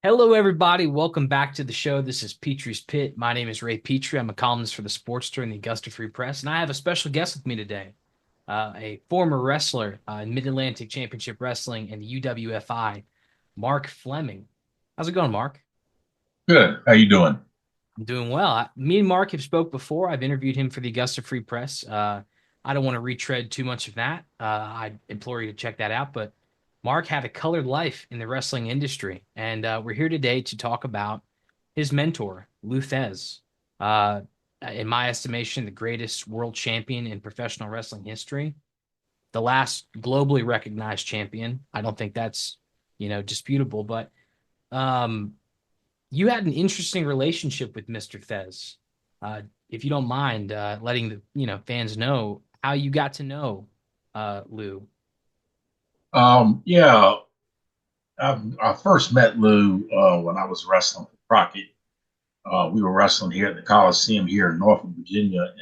Hello, everybody. Welcome back to the show. This is Petree's Pit. My name is Ray Petree. I'm a columnist for the Sportster and the Augusta Free Press, and I have a special guest with me today, a former wrestler in Mid-Atlantic Championship Wrestling and the UWFI, Mark Fleming. How's it going, Mark? Good. How you doing? I'm doing well. Me and Mark have spoke before. I've interviewed him for the Augusta Free Press. I don't want to retread too much of that. I implore you to check that out. But Mark had a colored life in the wrestling industry, and we're here today to talk about his mentor, Lou Thesz. Uh, in my estimation, the greatest world champion in professional wrestling history, the last globally recognized champion. I don't think that's disputable, but um, you had an interesting relationship with Mr. Thesz. If you don't mind letting the fans know how you got to know Lou. Yeah, I first met Lou when I was wrestling for Crockett. We were wrestling here at the Coliseum here in Norfolk, Virginia,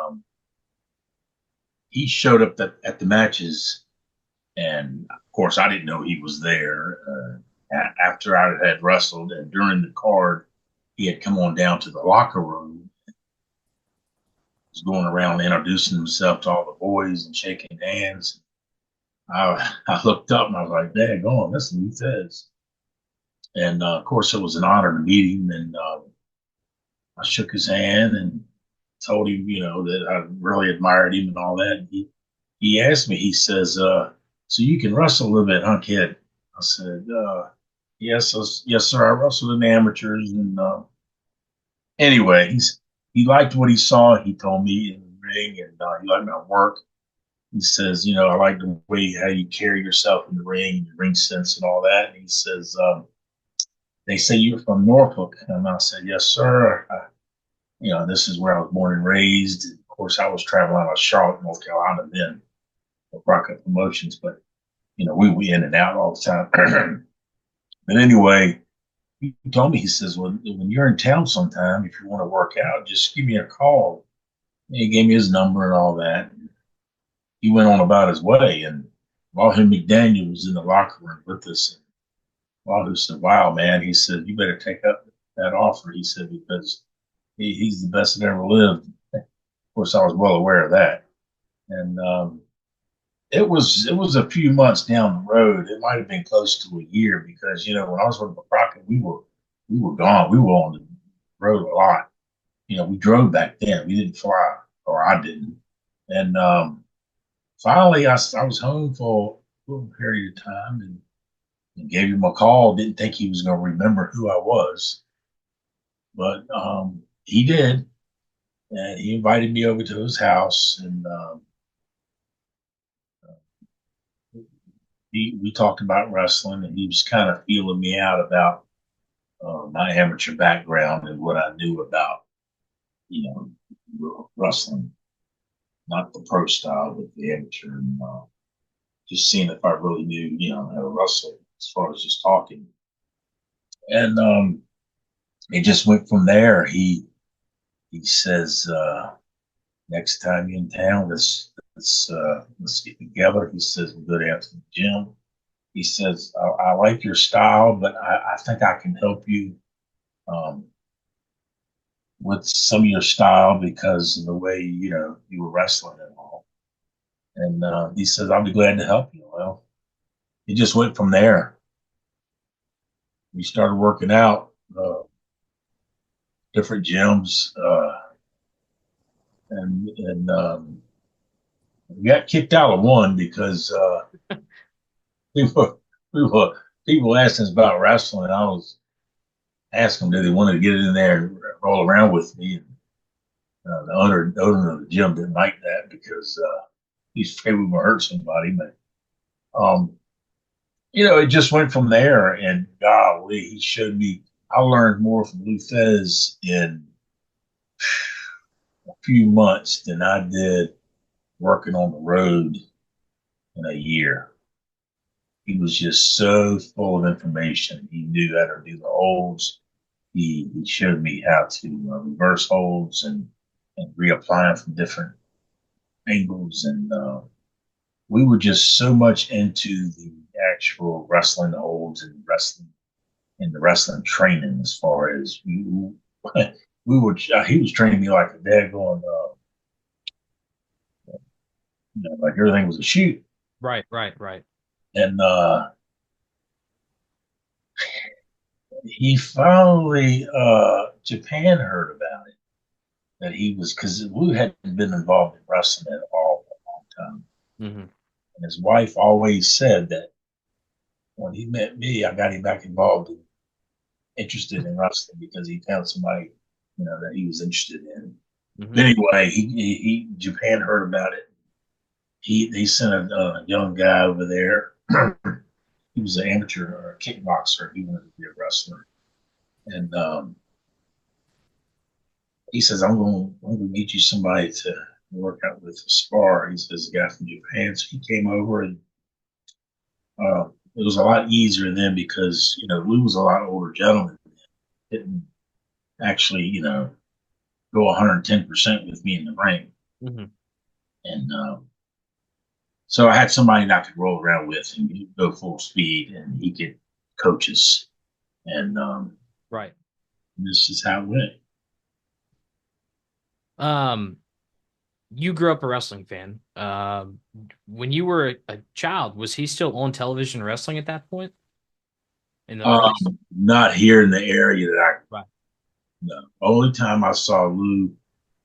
and he showed up at the matches. And of course, I didn't know he was there. After I had wrestled and during the card, he had come on down to the locker room, was going around introducing himself to all the boys and shaking hands. I looked up and I was like, "Dang, on, that's Lou Thez." And of course, it was an honor to meet him. And I shook his hand and told him, that I really admired him and all that. And he asked me, he says, "So you can wrestle a little bit, huh, kid?" I said, "Yes, yes, sir. I wrestled in the amateurs." And anyway, he liked what he saw. He told me in the ring, and he liked my work. He says, "I like the way how you carry yourself in the ring, your ring sense, and all that." And he says, "They say you're from Norfolk," and I said, "Yes, sir. This is where I was born and raised." Of course, I was traveling out of Charlotte, North Carolina then for Rocket Promotions, but we in and out all the time. But anyway, he told me, he says, "Well, when you're in town sometime, if you want to work out, just give me a call." And he gave me his number and all that. He went on about his way, and Walter McDaniel was in the locker room with us. And Walter said, "Wow, man," he said, "you better take up that offer." He said, "Because he's the best that ever lived." Of course, I was well aware of that. And it was a few months down the road. It might have been close to a year because when I was working for Crockett, we were gone. We were on the road a lot. We drove back then. We didn't fly, or I didn't. And finally, I was home for a little period of time and gave him a call. Didn't think he was going to remember who I was, but he did. And he invited me over to his house, and we talked about wrestling, and he was kind of feeling me out about my amateur background and what I knew about, you wrestling, not the pro style, but the amateur, and just seeing if I really knew, how to wrestle as far as just talking. And it just went from there. He says, "Next time you're in town, let's get together." He says, "We'll go down to the gym." He says, "I like your style, but I think I can help you um, with some of your style because of the way you were wrestling and all." And he says, "I'll be glad to help you." Well, it just went from there. We started working out different gyms, and we got kicked out of one because we were we were people asked us about wrestling. I was asking them, do they want to get in there and roll around with me? And the owner of the gym didn't like that because he's afraid we would hurt somebody. But um, it just went from there. And golly, he showed me. I learned more from Lou Fez in a few months than I did working on the road in a year. He was just so full of information. He knew how to do the holds. He showed me how to reverse holds and reapply them from different angles. And we were just so much into the actual wrestling holds and wrestling in the wrestling training as far as we were. He was training me like a daggone, like everything was a shoot. Right, right, right. And he finally, Japan heard about it that he was because Lou hadn't been involved in wrestling at all for a long time. Hmm. And his wife always said that when he met me, I got him back involved and interested in wrestling because he found somebody, that he was interested in. But Hmm. anyway, he Japan heard about it. They sent a young guy over there. He was an amateur or a kickboxer. He wanted to be a wrestler, and he says, I'm going to get you somebody to work out with a spar." He says, "The guy from Japan." So he came over, and it was a lot easier then because Lou was a lot older gentleman, didn't actually go 110% with me in the ring, Hmm. and so I had somebody that I could roll around with, and he'd go full speed, and he could coach us, and Right. this is how it went. Um, you grew up a wrestling fan. When you were a child, was he still on television wrestling at that point in the early? Not here in the area that I Right. know. Only time I saw Lou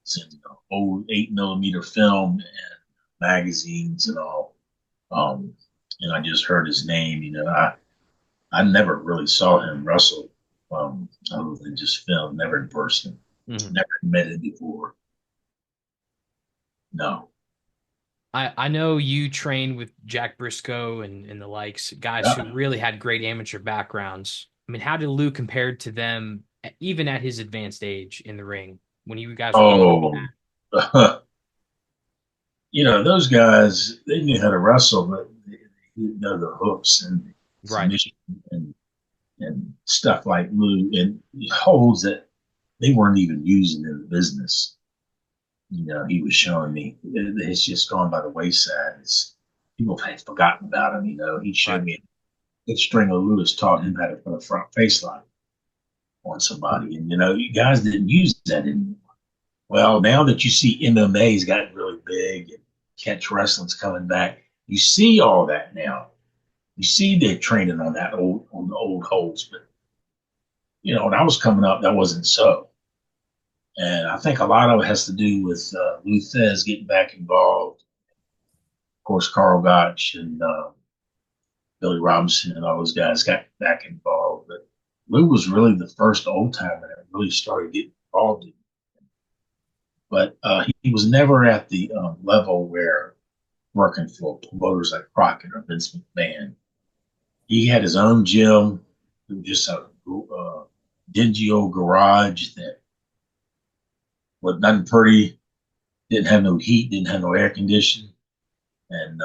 was in old 8 millimeter film and magazines and all. Um, and I just heard his name. I never really saw him wrestle, other than just film, never in person, Hmm. never met him before. No. I know you trained with Jack Briscoe and the likes, guys who Yeah. really had great amateur backgrounds. I mean, how did Lou compare to them, even at his advanced age in the ring, when you guys were going through Oh, those guys, they knew how to wrestle, but they didn't know the hooks and that? Right. submission and stuff like Lou and holds that they weren't even using in the business. He was showing me it's just gone by the wayside. People have forgotten about him. He showed Right. me that Stringer Lewis taught him how to put a front face line on somebody, and you guys didn't use that anymore. Well, now that you see MMA's gotten really big and catch wrestling's coming back, you see all that now. You see they're training on the old holds, but when I was coming up, that wasn't so. And I think a lot of it has to do with Lou Thesz getting back involved. Of course, Carl Gotch and Billy Robinson and all those guys got back involved. But Lou was really the first old timer that really started getting involved in. But he was never at the level where working for promoters like Crockett or Vince McMahon. He had his own gym. It was just a dingy old garage that was nothing pretty. Didn't have no heat. Didn't have no air conditioning. And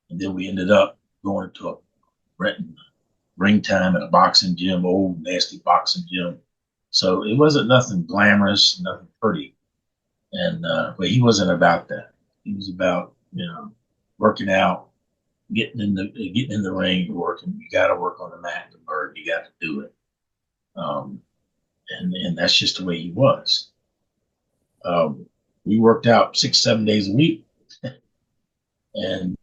then we ended up going to a renting ring time at a boxing gym, old nasty boxing gym. So it wasn't nothing glamorous, nothing pretty. And but he wasn't about that. He was about working out, getting in the ring, working. You got to work on the mat, the bird. You got to do it. Um, and that's just the way he was. Um, we worked out 6 7 days a week, and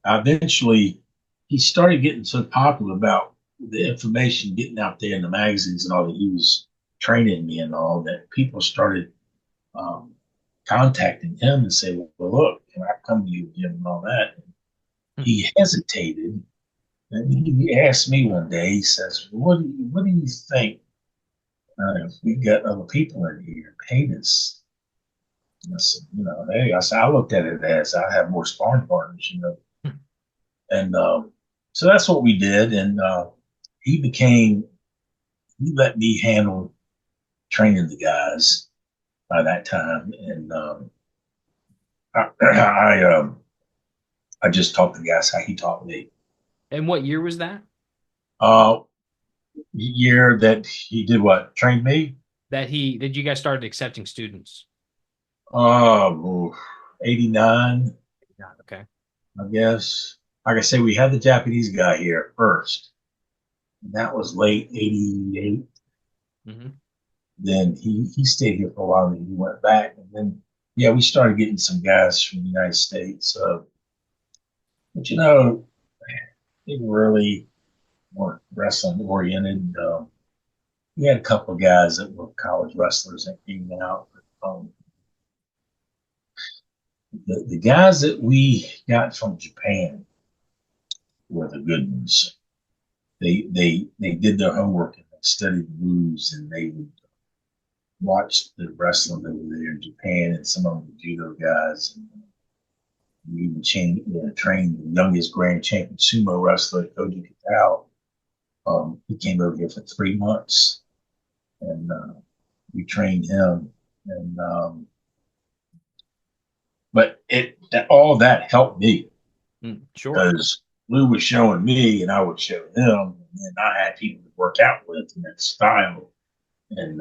eventually he started getting so popular about the information getting out there in the magazines and all that he was training me and all that people started um, contacting him and say, well, look, can I come to you, Jim, and all that. And he hesitated. And he asked me one day, he says, what do you think if we got other people in here paying us? And I said, hey, I looked at it as I have more sparring partners. And so that's what we did. And he let me handle training the guys by that time. And I just taught the guys how he taught me. And what year was that? Uh, Year that he did what? Trained me? That you guys started accepting students? Uh, 89, Yeah. Okay. I guess. Like I say, we had the Japanese guy here first. And that was late '88. Hmm. Then he stayed here for a while, and then he went back, and then yeah, we started getting some guys from the United States. But they really weren't wrestling oriented. We had a couple of guys that were college wrestlers that came out. The guys that we got from Japan were the good ones. They did their homework and they studied the moves, and they would watch the wrestling over there in Japan, and some of them were judo guys. And we even trained the youngest grand champion sumo wrestler, Koji Katao. He came over here for 3 months, and we trained him. And but all that helped me Mm, sure. because Lou was showing me, and I would show him, and then I had people to work out with in that style, and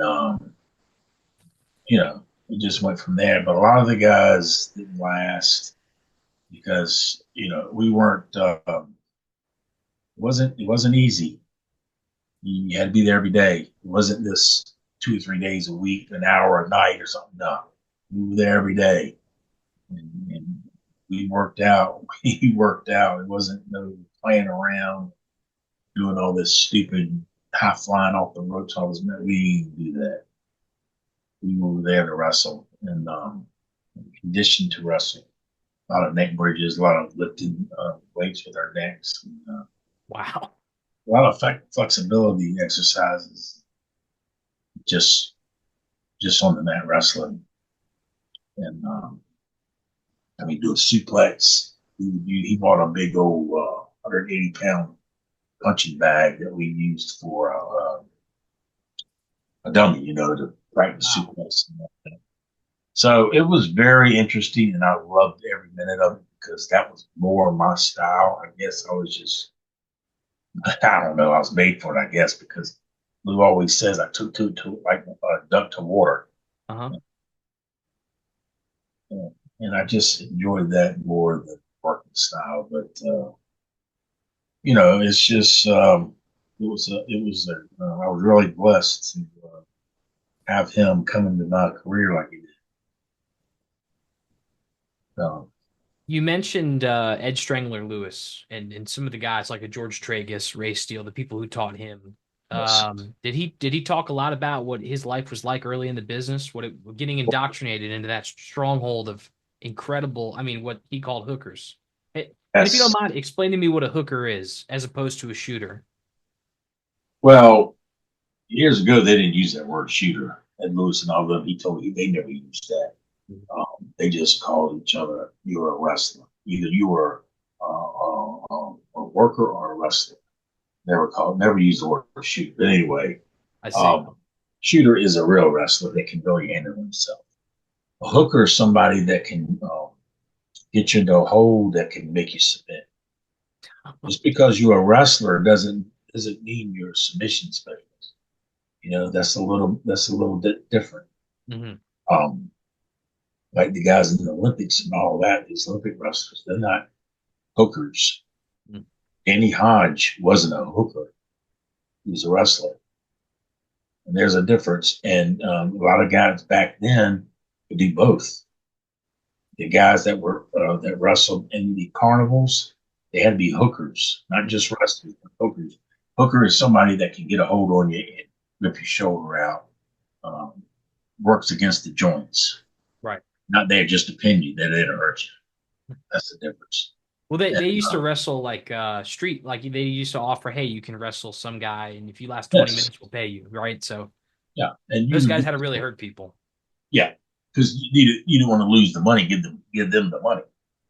it just went from there. But a lot of the guys didn't last because we weren't. It wasn't easy. You had to be there every day. It wasn't this 2 or 3 days a week, an hour a night or something. No, we were there every day, and we worked out. We worked out. It wasn't no playing around, doing all this stupid high flying off the ropes. All this. We didn't do that. We were there to wrestle and conditioned to wrestle. A lot of neck bridges, a lot of lifting weights with our necks, and, Wow. a lot of flexibility exercises just just on the mat wrestling. And I mean, do a suplex. He bought a big old 180-pound punching bag that we used for a dummy, to practice Wow. suplex. So it was very interesting, and I loved every minute of it because that was more my style. I guess I was just, I don't know, I was made for it, I guess, because Lou always says I took to like a duck to water. Uh-huh. And I just enjoyed that more than working style. But it's just I was really blessed to have him come into my career like he did. Um, You mentioned Ed Strangler Lewis and some of the guys like a George Tragus, Ray Steele, the people who taught him. yes, Did he talk a lot about what his life was like early in the business, getting indoctrinated into that stronghold of incredible, I mean, what he called hookers? And if you don't yes. mind, explain to me what a hooker is as opposed to a shooter. Well, years ago they didn't use that word shooter. Ed Lewis and all of them, he told me they never used that. They just called each other. You were a wrestler. Either you were a worker or a wrestler. Never used the word shoot. But anyway, I see. um, shooter is a real wrestler that can really handle himself. A hooker is somebody that can get you into a hold that can make you submit. Just because you're a wrestler doesn't mean you're a submission specialist. That's a little bit different. Hmm. Um, like the guys in the Olympics and all that, these Olympic wrestlers, they're not hookers. Danny Hodge wasn't a hooker; he was a wrestler. And there's a difference. And a lot of guys back then could do both. The guys that wrestled in the carnivals, they had to be hookers, not just wrestlers, but hookers. Hooker is somebody that can get a hold on you and rip your shoulder out. Um, Works against the joints, Right. not there just to pin you, they're there to hurt you. That's the difference. Well, they, And they used to wrestle like street, like they used to offer, hey, you can wrestle some guy, and if you last 20 yes, minutes, we'll pay you, right? So yeah, and those guys had to really hurt people. yeah, because you didn't want to lose the money, give them the money,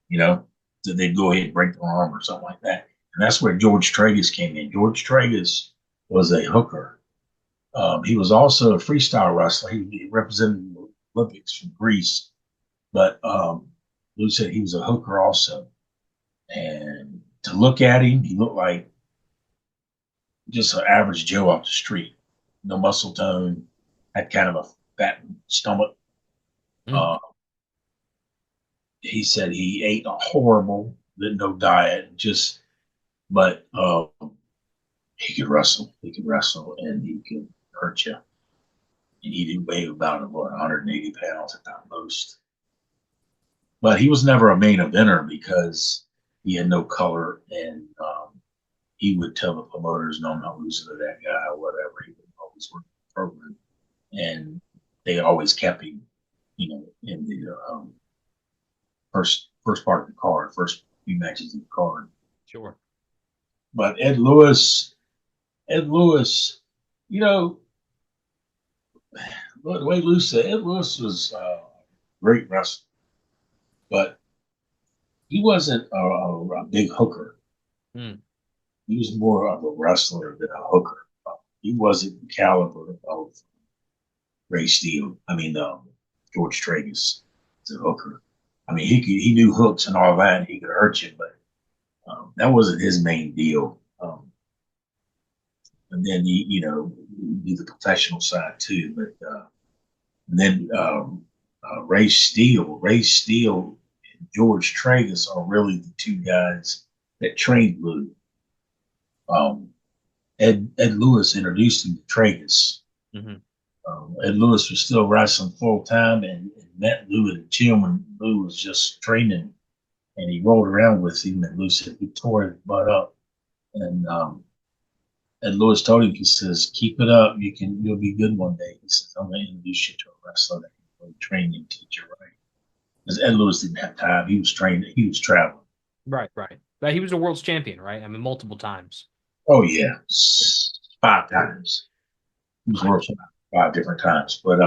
you know, so they'd go ahead and break their arm or something like that. And that's where George Tragus came in. George Tragus was a hooker. He was also a freestyle wrestler. He represented the Olympics from Greece, but Lou said he was a hooker also. And to look at him, he looked like just an average Joe off the street. No muscle tone, had kind of a fat stomach. Mm. Uh, he said he ate a horrible, no diet, but he could wrestle. He could wrestle, and he could hurt you. And he did weigh about what 180 pounds at the most. But he was never a main eventer because he had no color, and he would tell the promoters, "No, I'm not losing to that guy," or whatever. He would always work the program, and they always kept him, in the first part of the card, first few matches of the card. Sure. But Ed Lewis, you know, the way Lou said, Ed Lewis was a great wrestler, but he wasn't a big hooker. Mm. He was more of a wrestler than a hooker. He wasn't the caliber of Ray Steele. I mean, George Tragus as a hooker. I mean, he knew hooks and all that, and he could hurt you, but that wasn't his main deal. And then do the professional side too. But and then Ray Steele, and George Tragus are really the two guys that trained Lou. Um, Ed Lewis introduced him to Tragus. Hmm. Ed Lewis was still wrestling full time and met Lou in the gym when Lou was just training, and he rolled around with him. And Lou said he tore his butt up, and Ed Lewis told him, he says, "Keep it up. You'll be good one day." He says, "I'm going to introduce you to a wrestler that can really train you and teach you right." Because Ed Lewis didn't have time. He was training. He was traveling. Right, right. But he was a world's champion, right? I mean, multiple times. Oh yeah, Yeah. 5 times. He was working Nice. 5 different times. But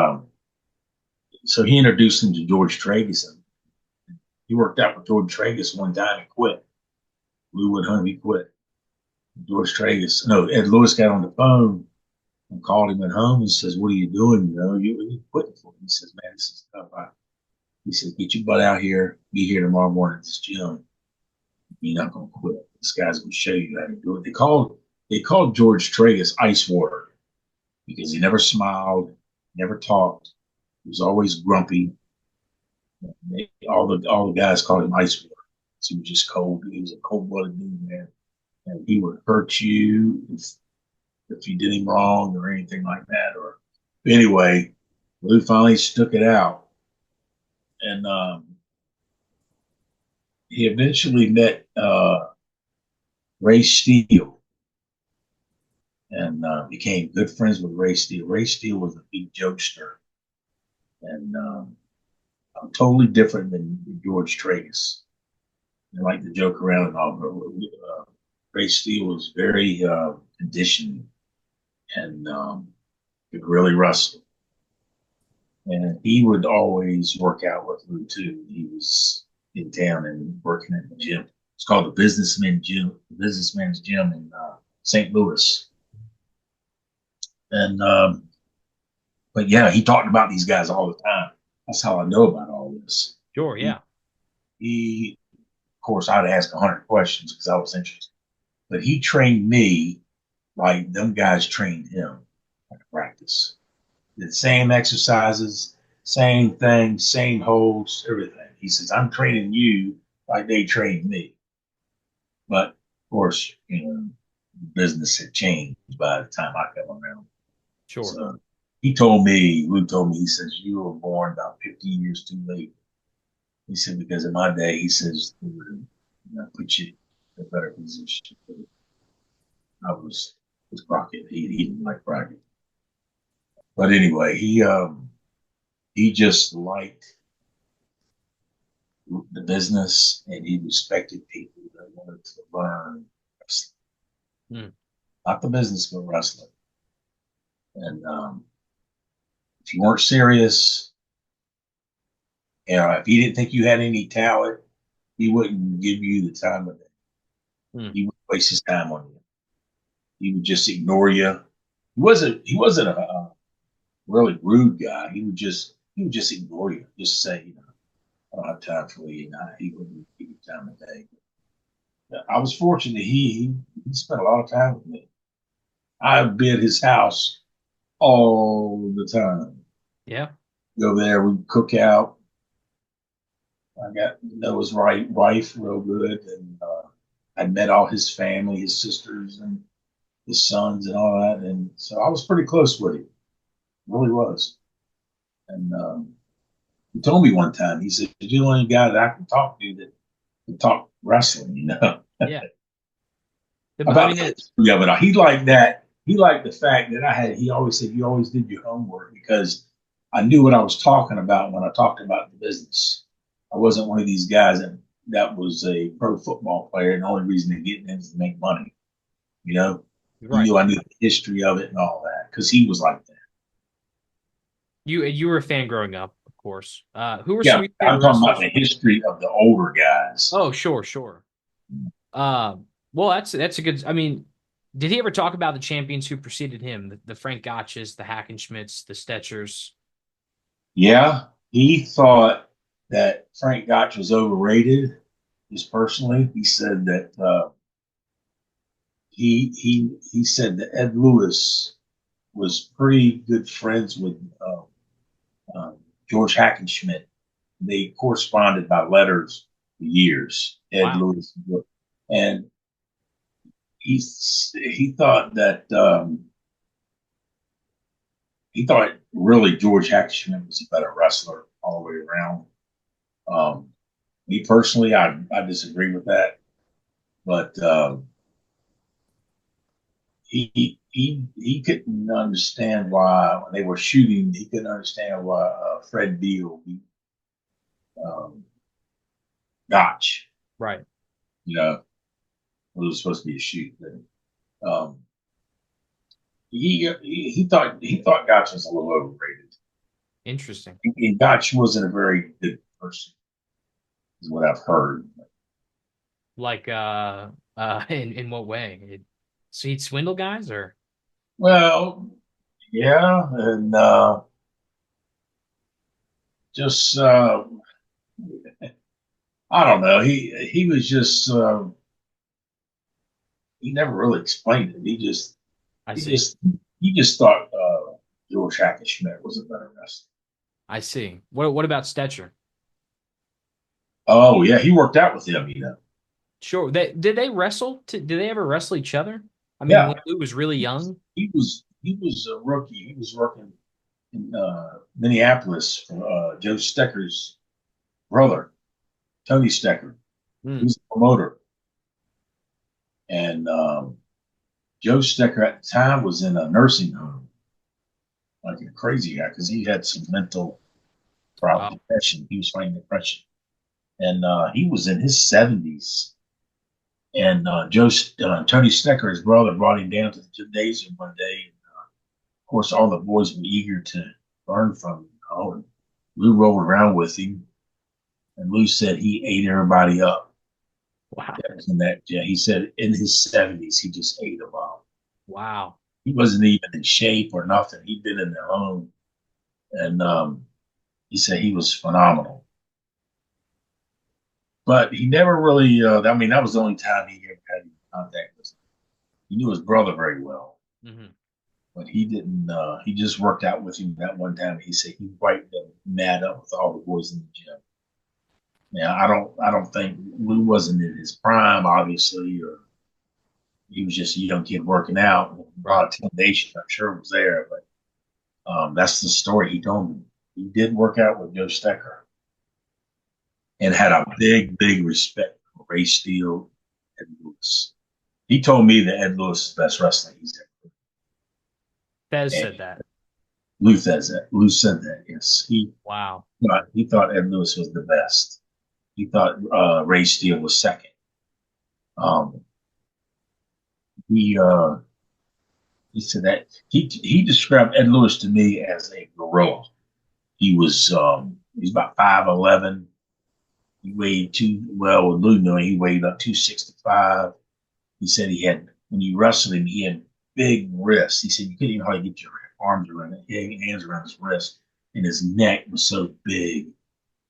so he introduced him to George Tragus. And he worked out with George Tragus one time and quit. Lou went home. He quit. George Tragus. No, Ed Lewis got on the phone and called him at home and says, "What are you doing? You quitting for me?" He says, "Man, this is tough." He says, "Get your butt out here. Be here tomorrow morning at this gym. You're not gonna quit. This guy's gonna show you how to do it." They called George Tragus Ice Water because he never smiled, never talked. He was always grumpy. All the guys called him Ice Water. So he was just cold. He was a cold blooded dude, man, and he would hurt you if you did him wrong or anything like that. Or anyway, Lou finally stuck it out, and he eventually met Ray Steele and became good friends with Ray Steele. Ray Steele was a big jokester and totally different than George Tragus. They like to joke around and all, but Ray Steele was very conditioned and could really wrestle. And he would always work out with Lou too. He was in town and working at the gym. It's called the Businessman's Gym in St. Louis. And but yeah, he talked about these guys all the time. That's how I know about all this. Sure, He, yeah. he of course, I'd ask 100 questions because I was interested. But he trained me like them guys trained him at practice. The same exercises, same thing, same holds, everything. He says, "I'm training you like they trained me." But of course, business had changed by the time I came around. Sure. So Lou told me, he says, "You were born about 15 years too late." He said, "Because in my day," he says, "they would have put you in a better position." I was Crockett. He didn't like Crockett. But anyway, he just liked the business and he respected people that wanted to learn wrestling. Mm. Not the business, but wrestling. And if you weren't serious, if he didn't think you had any talent, he wouldn't give you the time of day. Mm. He would waste his time on you. He would just ignore you. He wasn't a really rude guy. He would just ignore you. Just say, "I don't have time for you." He wouldn't give you time of day. I was fortunate. He spent a lot of time with me. I'd be at his house all the time. Yeah. Go there, we'd cook out. I got to know his wife real good, and I met all his family, his sisters, and his sons and all that. And so I was pretty close with him, really was. And he told me one time, he said, "You're the only guy that I can talk to that can talk wrestling, you know." Yeah. I About mean, the history of it. He liked that. He liked the fact that I had. He always said you always did your homework because I knew what I was talking about when I talked about the business. I wasn't one of these guys that was a pro football player and the only reason to get in is to make money. You know, he right. knew I knew the history of it and all that because he was like that. You were a fan growing up, of course. Who were some Yeah, of your I'm favorite talking about wrestlers? the history of the older guys. Oh, sure, sure. Uh, well, that's a good. I mean, did he ever talk about the champions who preceded him? The Frank Gotches, the Hackenschmidts, the Stetchers. Yeah, he thought that Frank Gotch was overrated. Just personally, he said that. He said that Ed Lewis was pretty good friends with George Hackenschmidt. They corresponded by letters for years. Ed Wow. Lewis, and he he thought that he thought really George Hackenschmidt was a better wrestler all the way around. Um, Me personally, I disagree with that, but he couldn't understand why when they were shooting. He couldn't understand why Fred Beal beat um, Gotch. Right. You know, it was supposed to be a shoot. But, he thought Gotch was a little overrated. Interesting. And Gotch wasn't a very good person, is what I've heard. Like, in what way? So he'd swindle guys, or Well, yeah, and just I don't know. He was just he never really explained it. I He see. just he just thought George Hackenschmidt was a better wrestler. I see. What about Stetcher? Oh yeah, he worked out with him. You know. Sure. Did they wrestle? Did they ever wrestle each other? I mean, Yeah, when Lou was really young. he was a rookie. He was working in Minneapolis for Joe Stecker's brother, Tony Stecker. He Hmm. was a promoter, and Joe Stecker at the time was in a nursing home, like a crazy guy, because he had some mental problem, Wow. depression. He was fighting depression, and he was in his 70s. And Tony Stecker, his brother, brought him down to the gymnasium one day. Of course, all the boys were eager to learn from him. And Lou rolled around with him, and Lou said he ate everybody up. Wow. That was in that, yeah, he said in his 70s, he just ate them up. Wow. He wasn't even in shape or nothing. He'd been in the home, and he said he was phenomenal. But he never really, I mean, that was the only time he ever had any contact with him. He knew his brother very well, Hmm. but he didn't. He just worked out with him that one time. He said he wiped them mad up with all the boys in the gym. Now I don't think Lou wasn't in his prime, obviously, or he was just a young kid working out. A lot Right. of intimidation, I'm sure, was there, but that's the story he told me. He did work out with Joe Stecker and had a big, big respect for Ray Steele and Lewis. He told me that Ed Lewis is the best wrestler he's ever. Fez And said that. Lou says that. Lou said that. Yes, Wow. he thought Ed Lewis was the best. He thought Ray Steele was second. Um, he he said that he described Ed Lewis to me as a gorilla. He was about 5'11". He weighed two. Well, with Lou knowing he weighed about 265. He said he had when you wrestled him, he had big wrists. He said you couldn't even hardly get your arms around it. He had your hands around his wrist, and his neck was so big.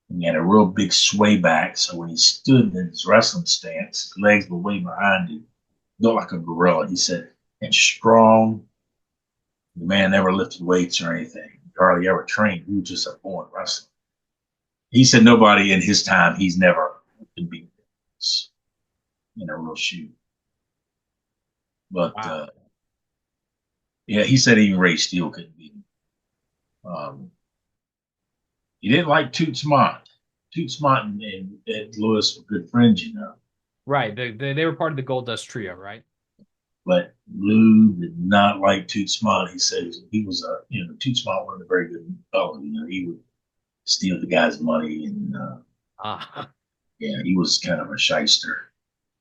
And he had a real big sway back. So when he stood in his wrestling stance, his legs were way behind him. He looked like a gorilla. He said, and strong. The man never lifted weights or anything. He hardly ever trained. He was just a born wrestler. He said nobody in his time he's never been beat in a real shoot. But Wow. Yeah, he said even Ray Steele couldn't beat him. He didn't like Toots Mott. Toots Mott and Ed Lewis were good friends, you know. Right. They were part of the Gold Dust Trio, right? But Lou did not like Toots Mott. He said he was a, you know, Toots Mott wasn't a very good fellow. You know, he would steal the guy's money, and Ah, yeah, he was kind of a shyster.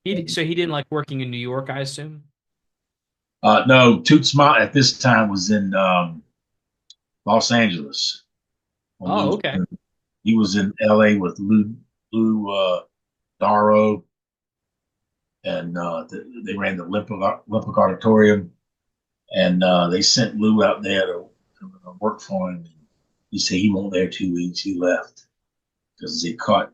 And, so he didn't like working in New York, I assume. no, Toots Mott at this time was in Los Angeles. When Oh, okay. he was in L.A. with Lou Darrow, and they ran the Olympic Auditorium, and they sent Lou out there to work for him. And he said he won't there 2 weeks. He left because they caught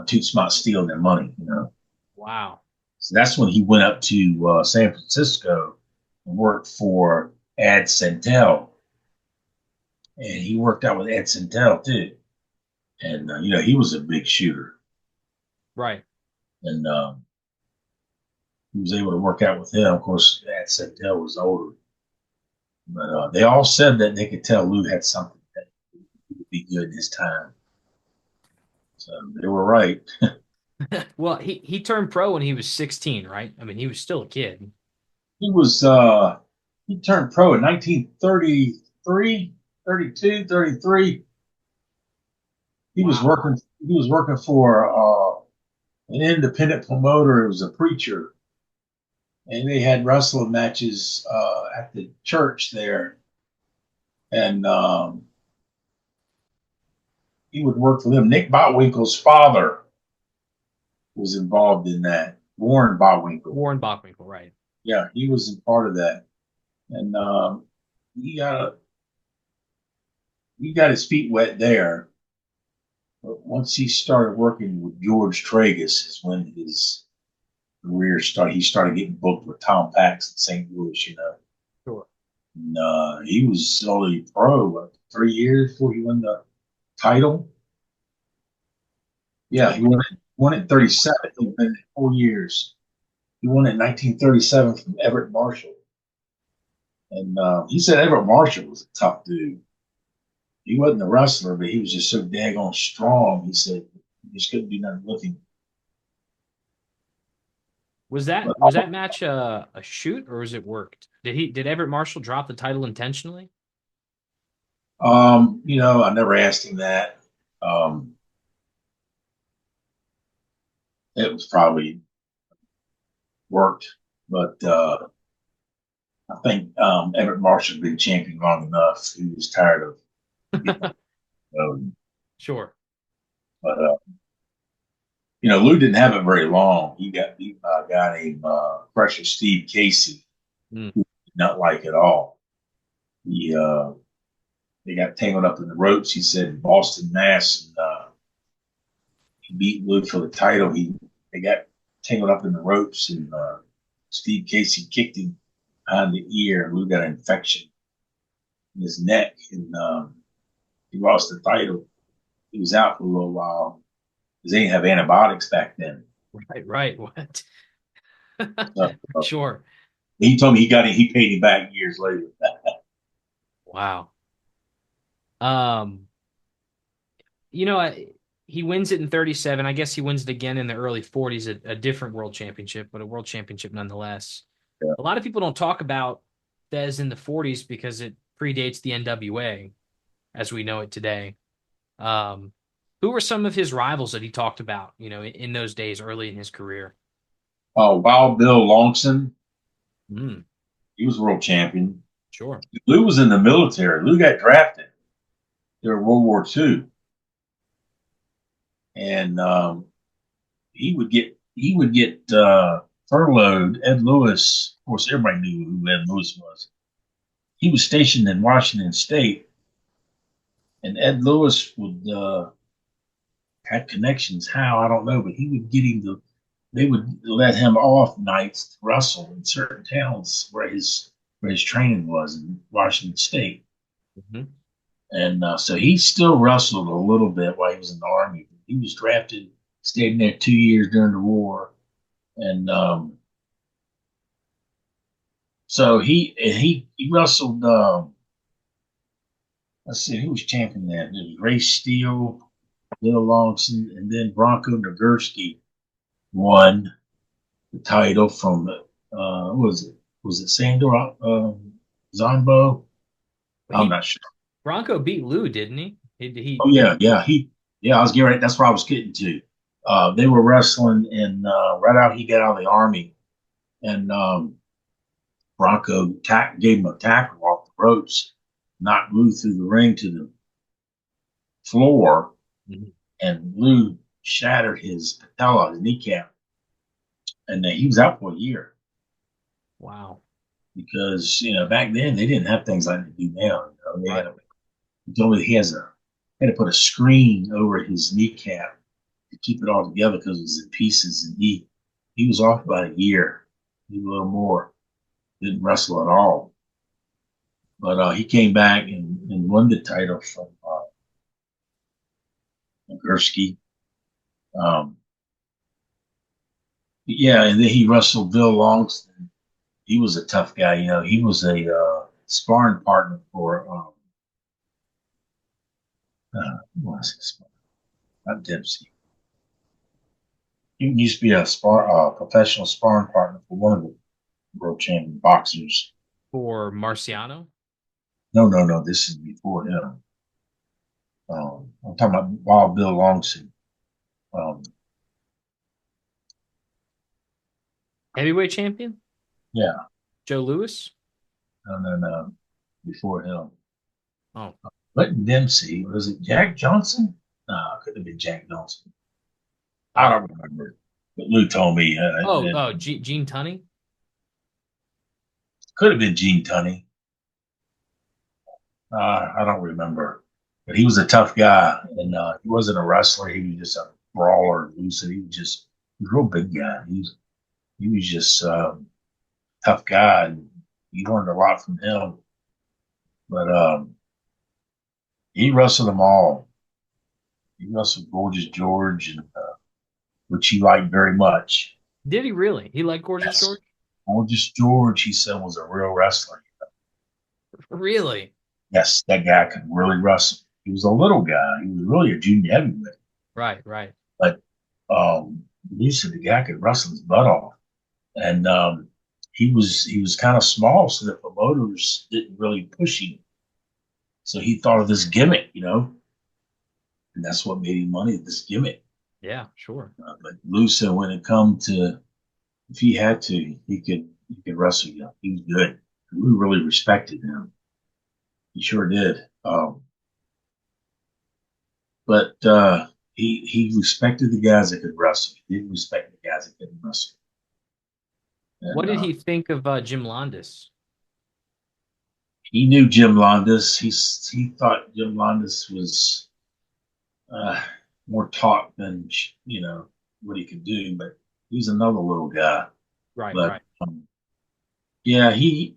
Toots Mott stealing their money. You know, Wow. so that's when he went up to San Francisco and worked for Ed Santel, and he worked out with Ed Santel too. And you know, he was a big shooter, Right. and he was able to work out with him. Of course, Ed Santel was older, but they all said that they could tell Lou had something that would be good this time. So they were right. Well, he turned pro when he was 16, right? I mean, he was still a kid. He was he turned pro in 1933, 32, 33. Wow. He was working for an independent promoter. It was a preacher, and they had wrestling matches at the church there. And he would work for them. Nick Botwinkle's father was involved in that. Warren Botwinkle. Warren Bachwinkle, right. Yeah, he was a part of that. And he got he got his feet wet there. But once he started working with George Tragus, is when his career started. He started getting booked with Tom Pax in St. Louis, you know. Sure. And he was only pro 3 years before he won the title. Yeah, he won it in 37. He'd been in 4 years. He won it in 1937 from Everett Marshall. And he said Everett Marshall was a tough dude. He wasn't a wrestler, but he was just so daggone strong. He said he just couldn't do nothing with him. But Was that match a shoot or was it worked? Did Everett Marshall drop the title intentionally? you know, I never asked him that. Um, it was probably worked, but I think Everett Marshall had been champion long enough. He was tired of getting on. Sure. But you know, Lou didn't have it very long. He got beat by a guy named Precious Steve Casey, Mm. who did not like it all. He they got tangled up in the ropes. He said in Boston, Mass, and he beat Lou for the title. They got tangled up in the ropes, and Steve Casey kicked him behind the ear. Lou got an infection in his neck, and he lost the title. He was out for a little while because they didn't have antibiotics back then. Right, right. What? So Sure. he told me he got it. He paid him back years later. Wow. Um, you know, he wins it in 37. I guess he wins it again in the early 40s, a different world championship, but a world championship nonetheless. Yeah. A lot of people don't talk about Thesz in the 40s because it predates the NWA as we know it today. Um, who were some of his rivals that he talked about, in those days early in his career? Wild Bill Longson, Mm, he was world champion. sure. Lou was in the military. Lou got drafted during World War II, and he would get furloughed. Ed Lewis, of course, everybody knew who Ed Lewis was. He was stationed in Washington State, and Ed Lewis would had connections. How I don't know, but he would get him to. They would let him off nights to wrestle in certain towns where his training was in Washington State. Hmm. And so he still wrestled a little bit while he was in the army. He was drafted, stayed there 2 years during the war, and So he wrestled. Let's see, who was champion then? It was Ray Steele, Bill Longson, and then Bronco Nagurski won the title from what was it? Was it Sandor Zombo? I'm He not sure. Bronco beat Lou, didn't he? Oh yeah, yeah. I was getting ready. That's where I was getting to. They were wrestling, and right out he got out of the army, and gave him a tackle off the ropes, knocked Lou through the ring to the floor, Mhm. and Lou shattered his patella, his kneecap, and he was out for a year Wow. because back then they didn't have things like they do now. They Right. had he told me had to put a screen over his kneecap to keep it all together because it was in pieces, and he was off about a year, maybe a little more. Didn't wrestle at all, but he came back and won the title from Gursky. Um, yeah, and then he wrestled Bill Longston. He was a tough guy. He was a sparring partner for who was his, not Dempsey. He used to be a professional sparring partner for one of the world champion boxers. For Marciano, No, no, no. This is before him. I'm talking about Wild Bill Longson. Um, heavyweight champion, yeah, Joe Louis. no, no, no. Before him. Oh, Clinton Dempsey. Was it Jack Johnson? No, it couldn't have been Jack Johnson. I uh, don't remember. But Lou told me it Gene Tunney. could have been Gene Tunney. I don't remember. But he was a tough guy, and he wasn't a wrestler. He was just a brawler. He was a real big guy. He was just tough guy, and you learned a lot from him. But he wrestled them all. He wrestled Gorgeous George, and which he liked very much. Did he really? He liked Gorgeous Yes, George? Gorgeous George, he said, was a real wrestler. Really? Yes, that guy could really wrestle. He was a little guy. He was really a junior heavyweight, Right, right. but he said the guy could wrestle his butt off, and he was kind of small, so the promoters didn't really push him. So he thought of this gimmick, and that's what made him money. This gimmick. Yeah, sure. But Lou said when it come to if he had to, he could wrestle you. He was good. Lou really respected him. He sure did. But he respected the guys that could wrestle. He didn't respect the guys that couldn't wrestle. What And did he think of Jim Landis? he knew Jim Londas. He thought Jim Londas was uh, more taught than what he could do. But he's another little guy. Right, But right. yeah, he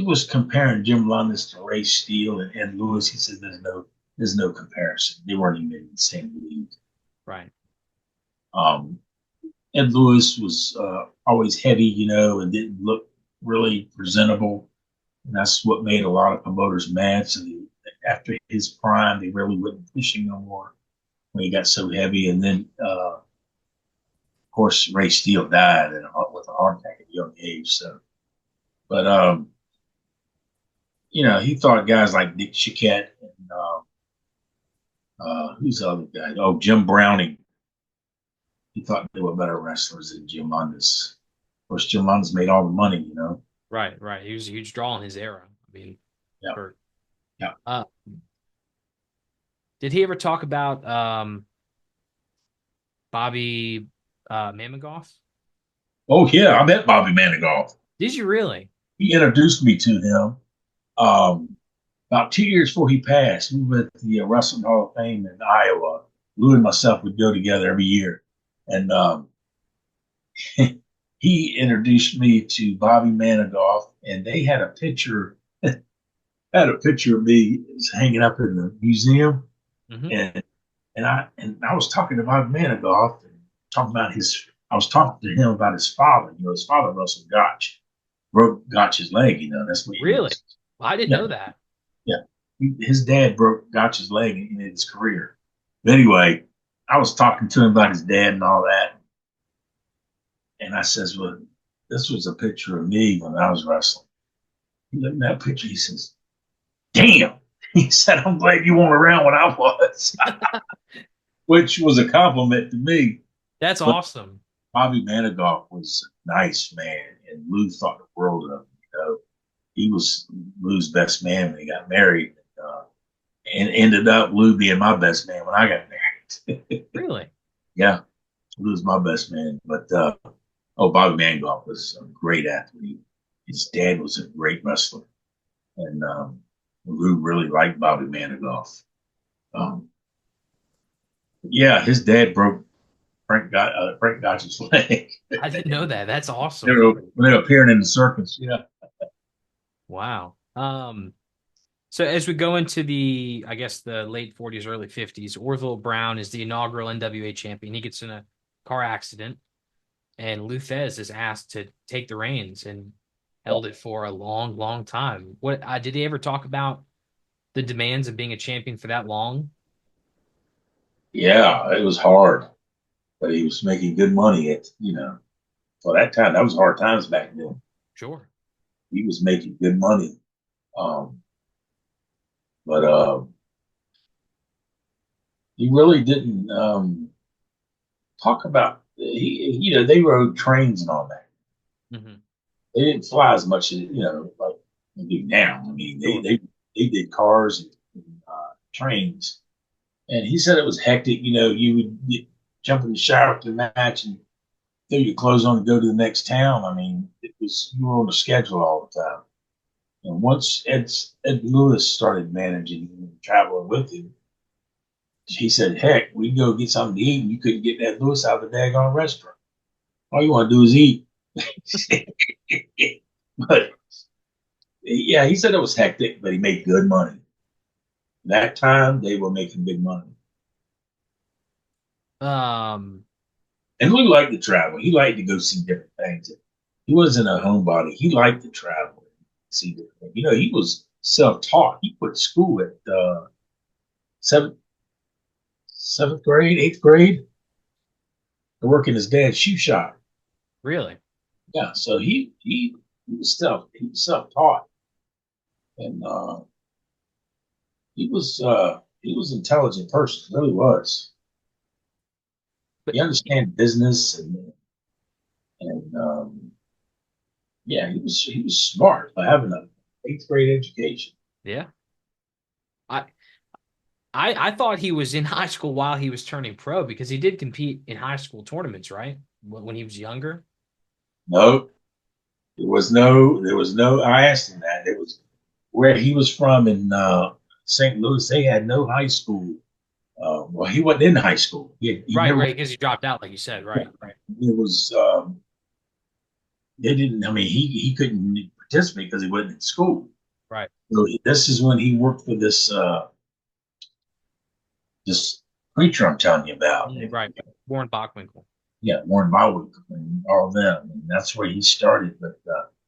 was comparing Jim Londas to Ray Steele and Lewis. He said there's no comparison. They weren't even in the same league. Right. Um, Ed Lewis was always heavy, and didn't look really presentable. And that's what made a lot of promoters mad. So after his prime, they really wouldn't push him no more when he got so heavy. And then, of course, Ray Steele died with a heart attack at a young age. So, but he thought guys like Dick Chiquette and who's the other guy? Oh, Jim Browning. He thought they were better wrestlers than Jim Lundas. Of course, Jim Lundas made all the money. Right, right. He was a huge draw in his era. I mean, Yeah, for yeah. uh did he ever talk about Bobby Mamagoff? Oh yeah, I met Bobby Manigault. Did you really? He introduced me to him about 2 years before he passed. We were at the Wrestling Hall of Fame in Iowa. Lou and myself would go together every year, and he introduced me to Bobby Manigault, and they had a picture of me hanging up in the museum, Hmm. and I was talking to Bobby Manigault and talking about his. I was talking to him about his father. His father Russell Gotch. broke Gotch's leg. That's what he Really? was. Well, I didn't Yeah, know that. yeah. His dad broke Gotch's leg in his career. But anyway, I was talking to him about his dad and all that, and I says, "Well, this was a picture of me when I was wrestling." He looked at that picture. He says, "Damn." He said, "I'm glad you weren't around when I was," which was a compliment to me. That's But awesome. Bobby Manigault was a nice man, and Lou thought the world of him. He was Lou's best man when he got married, and ended up Lou being my best man when I got married. Really? Yeah, Lou was my best man. But Bobby Manigault was a great athlete. His dad was a great wrestler, and Lou really liked Bobby Manigault. Um, yeah, his dad broke Frank Gotch's leg. I didn't know that. That's they awesome. were, when they were appearing in the circus. Yeah. Wow. So as we go into the, I guess the late 40s, early 50s, Orville Brown is the inaugural NWA champion. He gets in a car accident, and Lou Thesz is asked to take the reins and held it for a long, long time. What did he ever talk about the demands of being a champion for that long? Yeah, it was hard, but he was making good money for that time. That was hard times back then. Sure. He was making good money. Um, but he really didn't talk about they rode trains and all that. Hmm. They didn't fly as much as like they do now. I mean, Sure. they did cars and trains, and he said it was hectic. You would jump in the shower after the match and throw your clothes on and go to the next town. I mean, you were on the schedule all the time. And once Ed Lewis started managing and traveling with him, he said, "Heck, we can go get something to eat, and you couldn't get Ed Lewis out of the daggone restaurant. All you want to do is eat." But yeah, he said it was hectic, but he made good money. That time they were making big money. Um, And Lou liked to travel. He liked to go see different things. He wasn't a homebody. He liked to travel and see different things. He was self-taught. He quit school at seventh seventh grade, eighth grade, to work in his dad's shoe shop. really? Yeah, so he was self-taught, and he was an intelligent person. Really was. But He understand business and yeah, he was smart by having a eighth grade education. yeah, I I thought he was in high school while he was turning pro because he did compete in high school tournaments, right? When he was younger. No, there was no. I asked him that. It was where he was from in St. Louis. They had no high school. Well, he wasn't in high school. He Right, never. right, because he dropped out, like you said, Yeah, right, right, it was. They didn't. I mean, he couldn't participate because he wasn't in school. right. So this is when he worked for this preacher I'm telling you about. Right. Warren Bachwinkle. Yeah, Warren Baldwin and all of them. And that's where he started. But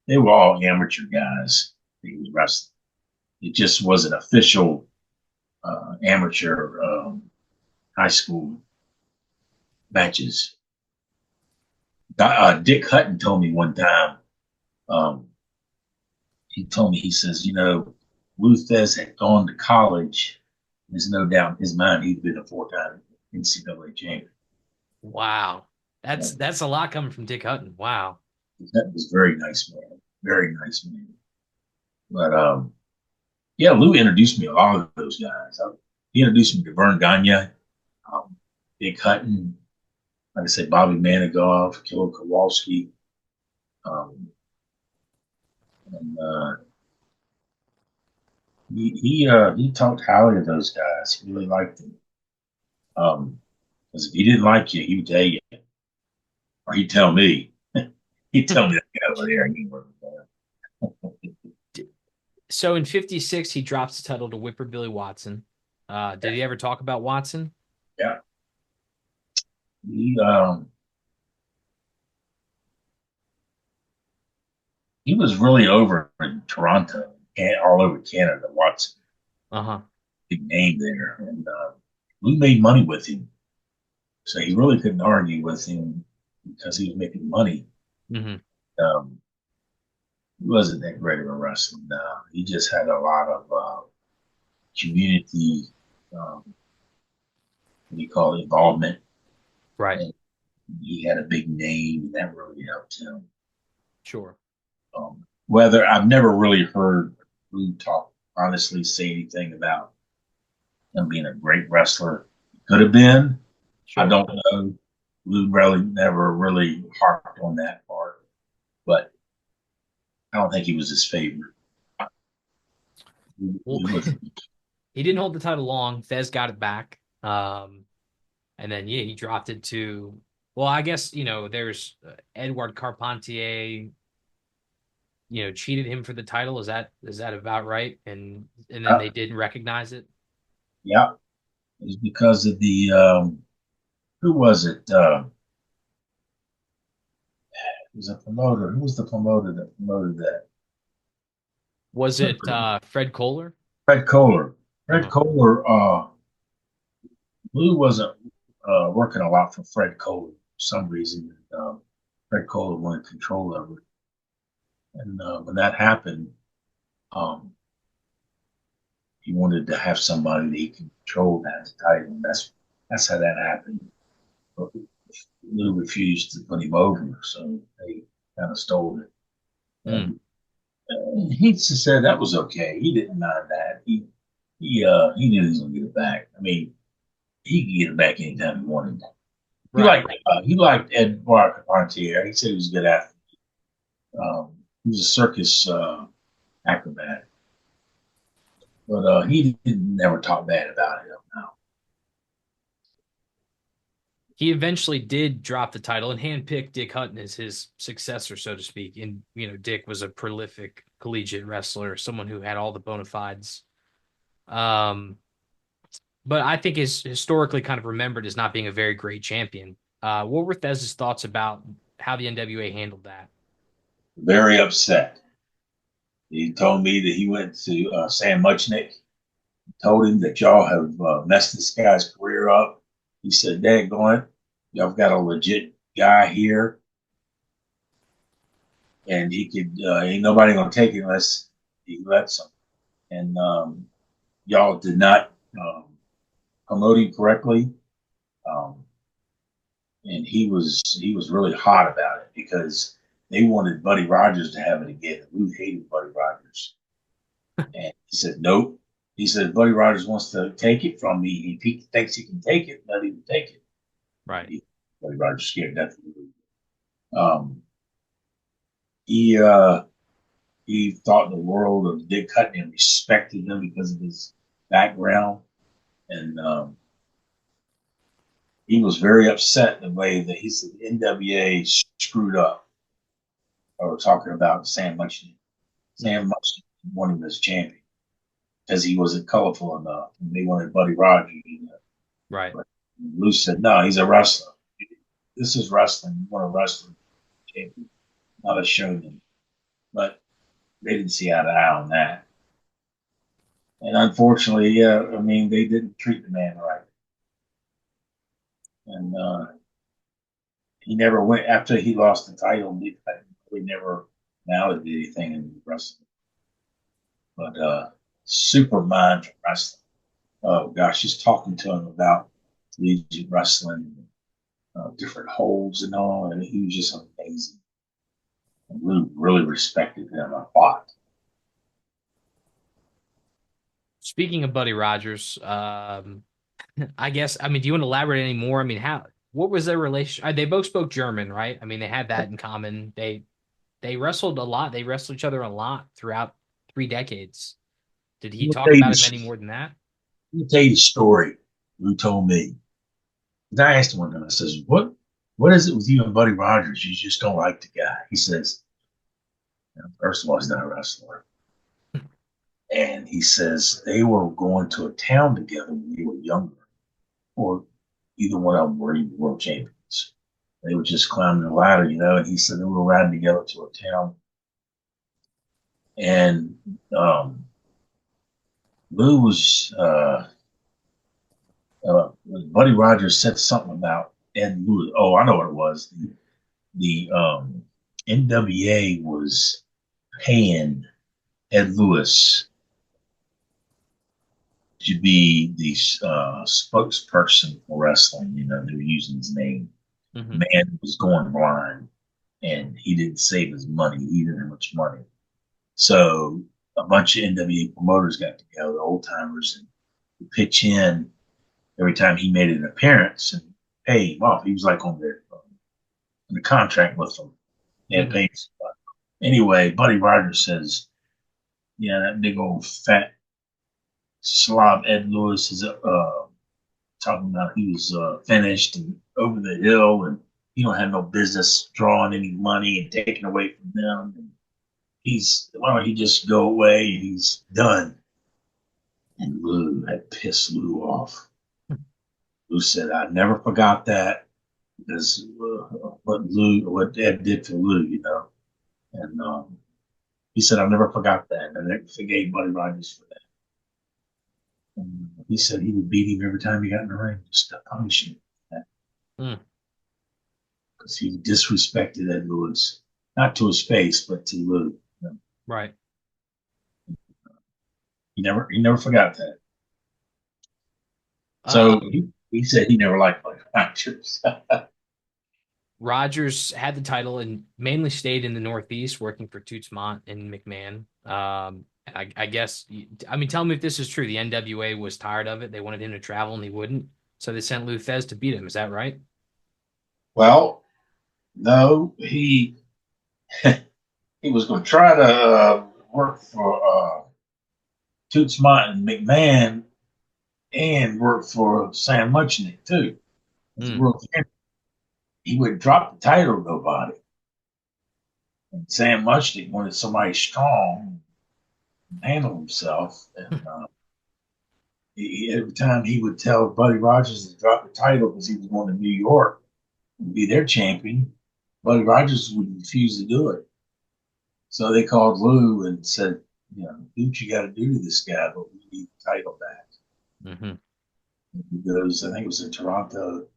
they were all amateur guys. He was wrestling. It just wasn't official amateur high school matches. Dick Hutton told me one time. Um, he told me, he says, Lou Thesz had gone to college. There's no doubt in his mind he'd been a four-time NCAA champion. Wow. Yeah, That's a lot coming from Dick Hutton. Wow. that was very nice man, very nice man. But yeah, Lou introduced me to a lot of those guys. He introduced me to Vern Gagne, um, Dick Hutton, like I said, Bobby Manigault, Kilo Kowalski, um, and he talked highly of those guys. He really liked them. Because if he didn't like you, he would tell you, or he'd tell me. He'd tell me that guy over there. He worked there. So in 56, he drops the title to Whipper Billy Watson. Did he ever talk about Watson? Yeah, he he was really over in Toronto and all over Canada. Watts, Uh-huh. big name there, and we made money with him, so he really couldn't argue with him because he was making money. Hmm. Um, he wasn't that great of a wrestler. No, he just had a lot of community, um, what do you call it, involvement, Right. and he had a big name, and that really helped him. Sure. Whether I've never really heard Lou talk honestly say anything about him being a great wrestler. Could have been. I Sure. don't know. Lou really never really harped on that part, but I don't think he was his favorite. Well, He was he didn't hold the title long. Thesz got it back. And then yeah, he dropped it to, well, I guess, there's Edward Carpentier, cheated him for the title. Is that about right? And then yeah, they didn't recognize it. yeah. It was because of the who was it? It was a promoter. Who was the promoter that promoted that? Was it Fred Kohler? Fred Kohler. Fred Uh-huh. Kohler. Lou wasn't working a lot for Fred Kohler for some reason. Fred Kohler wanted control of it, and when that happened, um, he wanted to have somebody that he could control that title. And that's how that happened. But Lou refused to put him over, so they kind of stole it. Mm, And he just said that was okay. He didn't mind that. He knew he was gonna get it back. I mean, he could get it back anytime he wanted. right. He liked Ed Carpentier. He said he was a good athlete. He was a circus acrobat, but he didn't never talk bad about it. No. He eventually did drop the title and handpicked Dick Hutton as his successor, so to speak. And, Dick was a prolific collegiate wrestler, someone who had all the bona fides. Um, but I think is historically kind of remembered as not being a very great champion. What were Thesz's thoughts about how the NWA handled that? Very upset. He told me that he went to Sam Muchnick, told him that y'all have messed this guy's career up. He said, "Dad, going, y'all got a legit guy here, and he could ain't nobody gonna take it unless he lets him." And y'all did not promote him correctly. Um, and he was really hot about it because they wanted Buddy Rogers to have it again. Lou hated Buddy Rogers, and he said nope. He said Buddy Rogers wants to take it from me. If he thinks he can take it, let him take it. Right. He, Buddy Rogers scared death of Lou. Um, he thought the world of Dick Hutton and respected him because of his background, and he was very upset the way that he said the NWA screwed up. Or talking about Sam Munchen. Hmm. Sam Munchen wanted him as champion because he wasn't colorful enough. And they wanted Buddy Rogers. Right. But Lou said, no, he's a wrestler. This is wrestling. You want a wrestling champion, not a showman. But they didn't see eye to eye on that. And unfortunately, yeah, I mean, they didn't treat the man right. And he never went after he lost the title. He really never amounted to anything in wrestling. But super mind for wrestling. Oh gosh, just talking to him about collegiate wrestling, different holds and all, and he was just amazing. And we really respected him a lot. Speaking of Buddy Rogers, I guess, I mean, do you want to elaborate any more? I mean, what was their relation? They both spoke German, right? I mean, they had that in common. They wrestled a lot. They wrestled each other a lot throughout 3 decades. Did he Let talk me tell you about it any this. more than that? Let me tell you the story. Who told me? And I asked him one time. I says, What is it with you and Buddy Rogers? You just don't like the guy." He says, "First of all, he's not a wrestler." And he says they were going to a town together when they were younger, or either one of them were even world champions. They were just climbing the ladder, And he said they were riding together to a town, And um, Lou was Buddy Rogers said something about Ed Lewis. Oh, I know what it was. The NWA was paying Ed Lewis to be the spokesperson for wrestling. You know, they were using his name. Hmm. The man was going blind, and he didn't save his money. He didn't have much money, so a bunch of NWA promoters got together, the old timers, and pitch in every time he made an appearance and pay him off. He was like on the contract with them. They had Hmm. paid. Anyway, Buddy Rogers says, "Yeah, that big old fat slob Ed Lewis is talking about he was finished and over the hill, and he don't have no business drawing any money and taking away from them. And he's why don't he just go away? And he's done." And Lou had pissed Lou off. Lou said, "I never forgot that because what Ed did to Lou, you know." And he said, "I never forgot that, and I forgave Buddy Rogers for that." And he said he would beat him every time he got in the ring just to punish him Mm. because he disrespected Ed Lewis, not to his face, but to Lou. You know, Right. he never forgot that. So Um, he said he never liked Buddy Rogers. Rogers had the title and mainly stayed in the Northeast, working for Toots Mont and McMahon. I guess, I mean, tell me if this is true. The NWA was tired of it. They wanted him to travel and he wouldn't. So they sent Lou Thesz to beat him. Is that right? Well, no, he was going to try to work for Toots Mott and McMahon and work for Sam Muchnick too as a Mm. world champion. He would drop the title to nobody. And Sam Muchnick wanted somebody strong and handle himself. And every time he would tell Buddy Rogers to drop the title because he was going to New York and be their champion, Buddy Rogers would refuse to do it. So they called Lou and said, "You know, do what you got to do to this guy, but we need the title back." Hmm. He goes, I think it was in Toronto,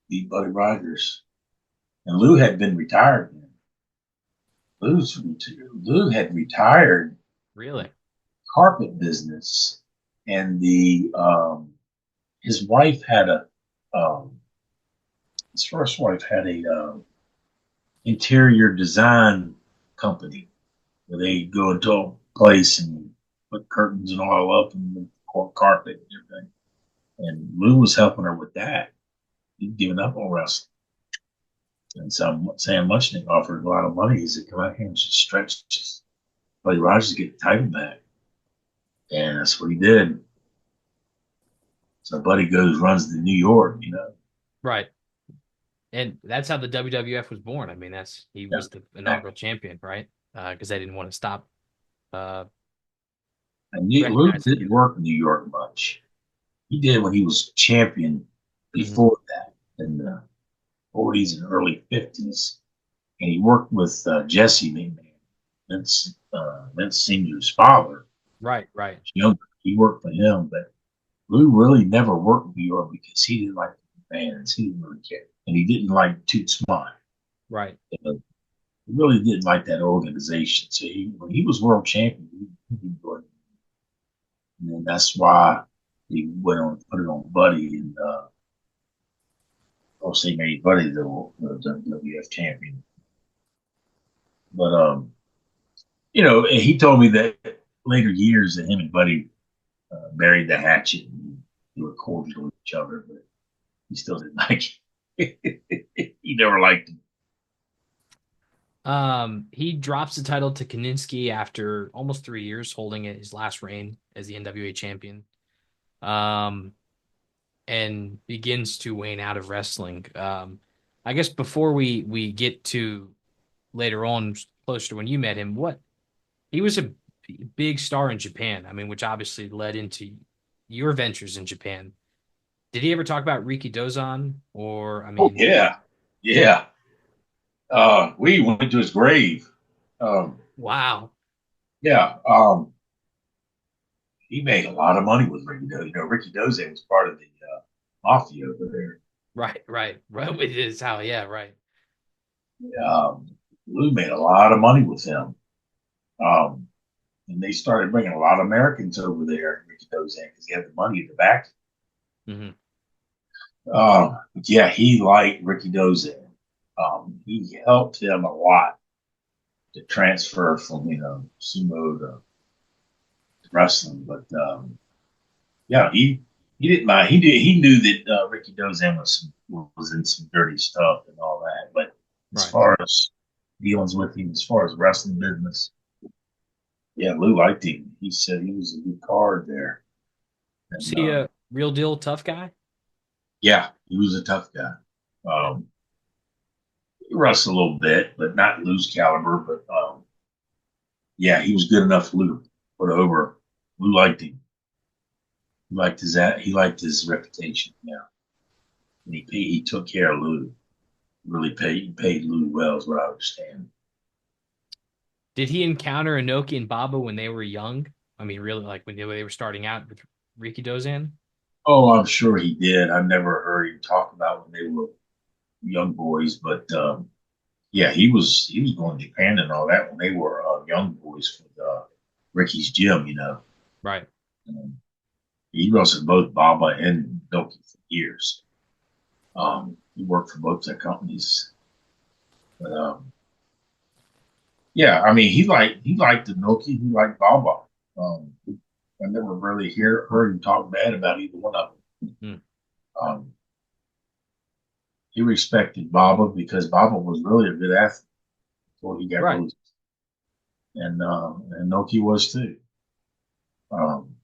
beat Buddy Rogers. And Lou had been retired then. Lou had retired Really? carpet business, and the his wife had a his first wife had a interior design company where they go into a place and put curtains and all up and the carpet and everything. And Lou was helping her with that. He'd given up on wrestling. And Sam Muchnick offered a lot of money. He said, "Come out here and just stretch just Buddy Rogers to get the title back." And that's what he did. So Buddy goes, runs to New York, you know. Right. And that's how the WWF was born. I mean, he Yeah, was the inaugural exactly. champion, right? Because they didn't want to stop uh, And Lou recognizing didn't him. work in New York much. He did when he was champion Hmm. before that in the 40s and early 50s. And he worked with Jesse McMahon, Vince Senior's father. Right, right, Younger. He worked for him, but Lou really never worked in New York because he didn't like the fans. He didn't really care. And he didn't like Toots Mondt. right. He really didn't like that organization. So when he was world champion, he enjoyed it. And then that's why he went on to put it on Buddy. And of course, they made Buddy the WWF champion. But, he told me that later years that him and Buddy buried the hatchet and they were cordial with each other, but he still didn't like it. He never liked him. He drops the title to Kaninsky after almost 3 years holding it, his last reign as the NWA champion. Um, and begins to wane out of wrestling. I guess before we get to later on, closer to when you met him, what he was a big star in Japan. I mean, which obviously led into your ventures in Japan. Did he ever talk about Riki Dozan? Or, I Oh mean, yeah, yeah. We went to his grave. Um, wow. Yeah. He made a lot of money with Ricky Doze. You know, Ricky Doze was part of the mafia over there. Right, right, right. It is how, yeah, right. Um, Lou made a lot of money with him. Um, and they started bringing a lot of Americans over there, Ricky Doze, because he had the money in the back. Hmm. Yeah, he liked Ricky Doze. He helped him a lot to transfer from, sumo to wrestling. But yeah, he didn't mind. He knew that Ricky Dozan was in some dirty stuff and all that. But as Right. far as dealings with him, as far as wrestling business, yeah, Lou liked him. He said he was a good card there, Was and he a real deal tough guy? yeah, he was a tough guy. Yeah. He wrestled a little bit, but not Lou's caliber. But yeah, he was good enough for Lou to put over. Lou liked him. He liked his reputation. Yeah, and he took care of Lou. Really paid Lou well, is what I understand. Did he encounter Inoki and Baba when they were young? I mean, really, like when they were starting out with Ricky Dozan? Oh, I'm sure he did. I never heard him talk about when they were young boys, but yeah, he was going to Japan and all that when they were young boys with Ricky's gym. Right. Um, he wrestled both Baba and Doki for years. He worked for both their companies, but yeah, I mean, he liked Inoki, he liked Baba. I never really heard him talk bad about either one of them. Hmm. Um, he respected Baba because Baba was really a good athlete before he got Right. really, and Noki was too. Um,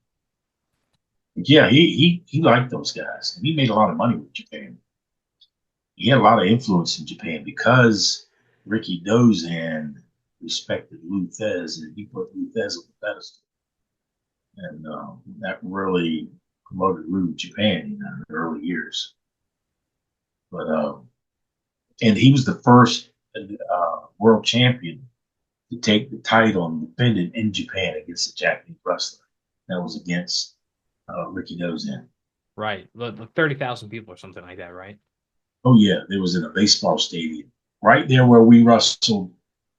yeah, he liked those guys, and he made a lot of money with Japan. He had a lot of influence in Japan because Ricky Dozan respected Lou Thesz, and he put Lou Thesz on the pedestal, and that really promoted Lou to Japan in the early years. But and he was the first world champion to take the title and defend it in Japan against a Japanese wrestler. That was against Ricky Dozan. Right. Like 30,000 people or something like that, right? Oh yeah, it was in a baseball stadium right there where we wrestled.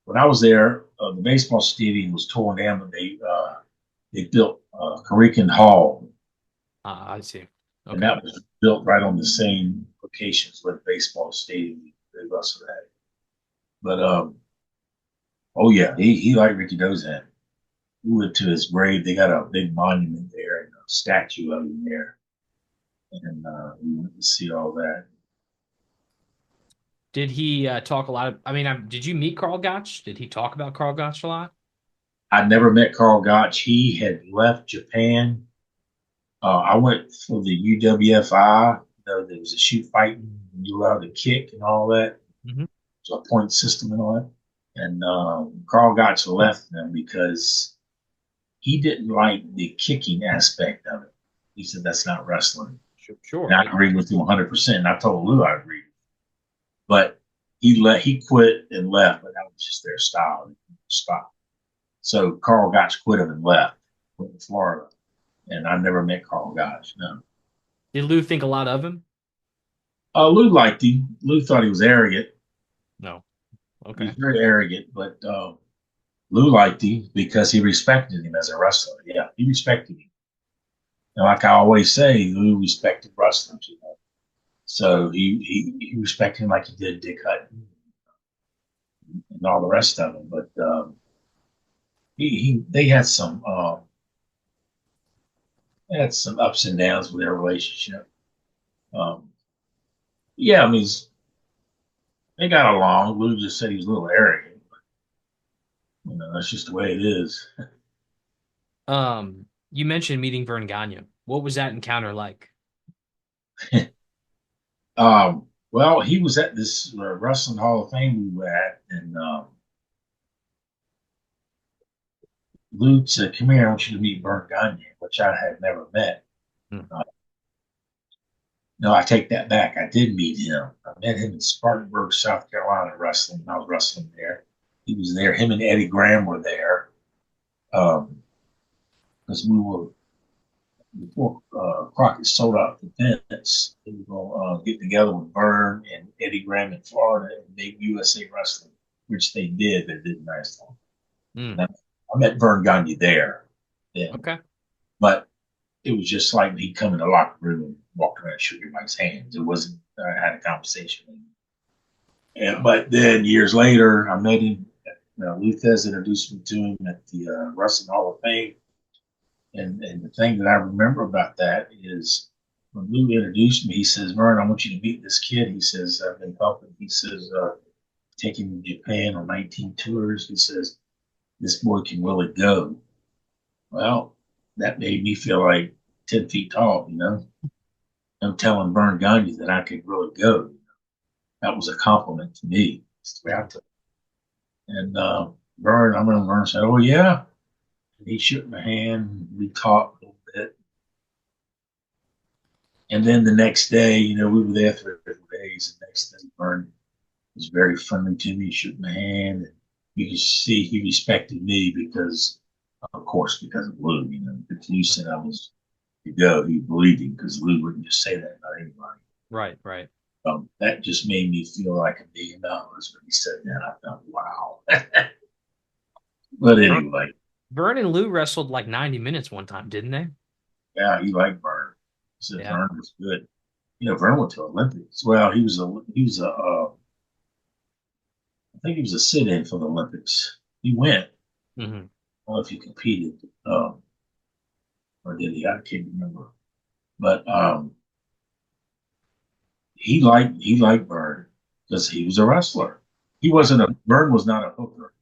When I was there, the baseball stadium was torn down, and they built Korean Hall, I see. and Okay. that was built right on the same locations where the baseball stadium they wrestled at. But oh yeah, he liked Ricky Dozan. We went to his grave. They got a big monument there and a statue of him there, and we went to see all that. Did he talk a lot of, I mean, did you meet Carl Gotch? Did he talk about Carl Gotch a lot? I never met Carl Gotch. He had left Japan. I went for the UWFI. There was a shoot fighting, you allowed to kick and all that. Hmm. So a point system and all that. And Carl Gotch left them because he didn't like the kicking aspect of it. He said that's not wrestling. Sure, sure. And I agreed with him 100%. And I told Lou I agreed. But he quit and left, but that was just their style. Stop. So Carl Gotch quit him and left, went to Florida. And I never met Carl Gotch. No. Did Lou think a lot of him? Lou liked him. Lou thought he was arrogant. No. He was Okay. very arrogant, but Lou liked him because he respected him as a wrestler. Yeah, he respected him. And like I always say, Lou respected wrestlers. So he respected him like he did Dick Hutton and all the rest of them. But they had some ups and downs with their relationship. Um, yeah, I mean they got along. Lou just said he was a little arrogant. That's just the way it is. You mentioned meeting Vern Gagne. What was that encounter like? Well, he was at this Wrestling Hall of Fame we were at, and Lou said, "Come here, I want you to meet Vern Gagne," which I had never met. Hmm. Uh, no, I take that back. I did meet him. I met him in Spartanburg, South Carolina, wrestling. I was wrestling there. He was there. Him and Eddie Graham were there. Because we were before Crockett sold out the Thesz, we were going to get together with Vern and Eddie Graham in Florida and make USA Wrestling, which they did. They didn't last long. Mm, And I met Vern Gagne there, and okay. but it was just like he'd come in the locker room and walked around and shook everybody's hands. It wasn't I had a conversation. And but then years later, I met him. Lou Thesz introduced me to him at the Wrestling Hall of Fame. And the thing that I remember about that is when Lou introduced me, he says, Vern, I want you to meet this kid. He says, I've been helping. He says, taking him to Japan on 19 tours. He says, this boy can really go. Well, that made me feel like 10 feet tall, you know. I'm telling Vern Gagne that I could really go. That was a compliment to me. Mhm. And Vern, I remember Vern said, oh, yeah. And he shook my hand. We talked a little bit. And then the next day, we were there for 3 days. The next day, Vern was very friendly to me. He shook my hand. And you could see he respected me because, of course, because of Lou. If Lou said I was to go, he believed him because Lou wouldn't just say that about anybody. Right, right. That just made me feel like $1 million when he said that. I thought, wow. But Vern, anyway, Vern and Lou wrestled like 90 minutes one time, didn't they? yeah, he liked Vern. He said Yeah. Vern was good. Vern went to Olympics. Well, I think he was a sit-in for the Olympics. He went. I Hmm. don't know if he competed or did he? I can't remember. But he liked Vern because he was a wrestler. He Right. wasn't a Vern was not a hooker.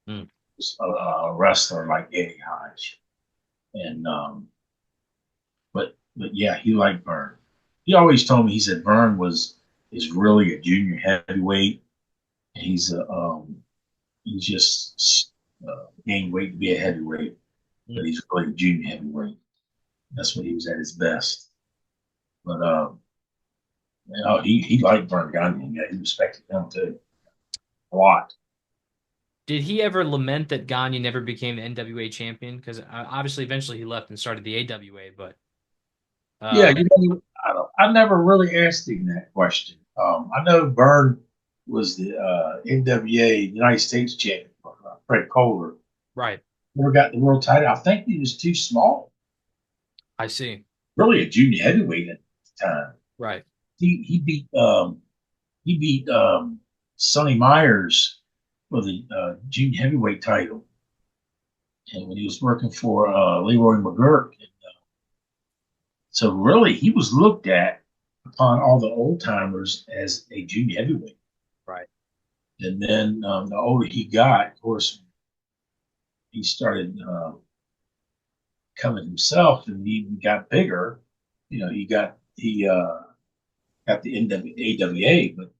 Mm. He was a wrestler like Eddie Hodge. And but yeah, he liked Vern. He always told me he said Vern is really a junior heavyweight. He's just gained weight to be a heavyweight, but Mm. he's really a junior heavyweight. That's when he was at his best. But he liked Vern Gagne. Yeah, he respected him too a lot. Did he ever lament that Gagne never became the NWA champion? Because obviously, eventually he left and started the AWA. But Yeah, uh, I never really asked him that question. I know Vern was the NWA United States champion, Fred Kohler. right, Never got the world title. I think he was too small. I see. Really, a junior heavyweight at the time. Right. He beat Sonny Myers for the junior heavyweight title, and when he was working for Leroy McGurk. So really, he was looked at upon all the old timers as a junior heavyweight. Right. And then the older he got, of course, he started coming himself, and he got bigger. He got the AWA, but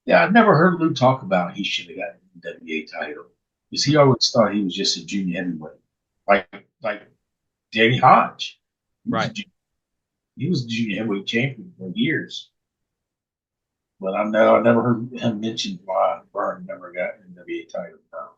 yeah, I've never heard Lou talk about he should have got an NWA title because he Mm. always thought he was just a junior heavyweight, like Danny Hodge. He was Right. a, he was a junior heavyweight champion for years, but I never heard him mention why Vern never got an NWA title. No.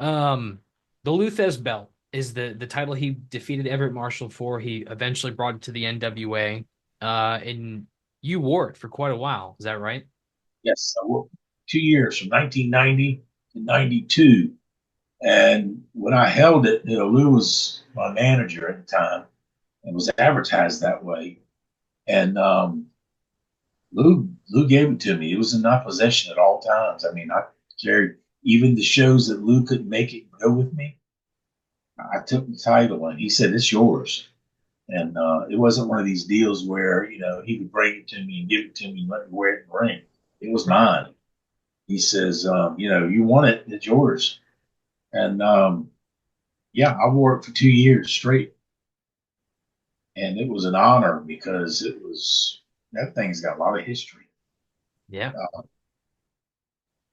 Um, the Luthez belt is the title he defeated Everett Marshall for. He eventually brought it to the NWA. And you wore it for quite a while. Is that right? Yes, I worked 2 years from 1990 to 92. And when I held it, Lou was my manager at the time and was advertised that way. And Lou gave it to me. It was in my possession at all times. I mean, I carried even the shows that Lou couldn't make it go with me. I took the title and he said, "It's yours." And it wasn't one of these deals where he would bring it to me and give it to me and let me wear it in the ring. It was Right. mine. He says, "You want it? It's yours." And yeah, I wore it for 2 years straight, and it was an honor because that thing's got a lot of history. Yeah.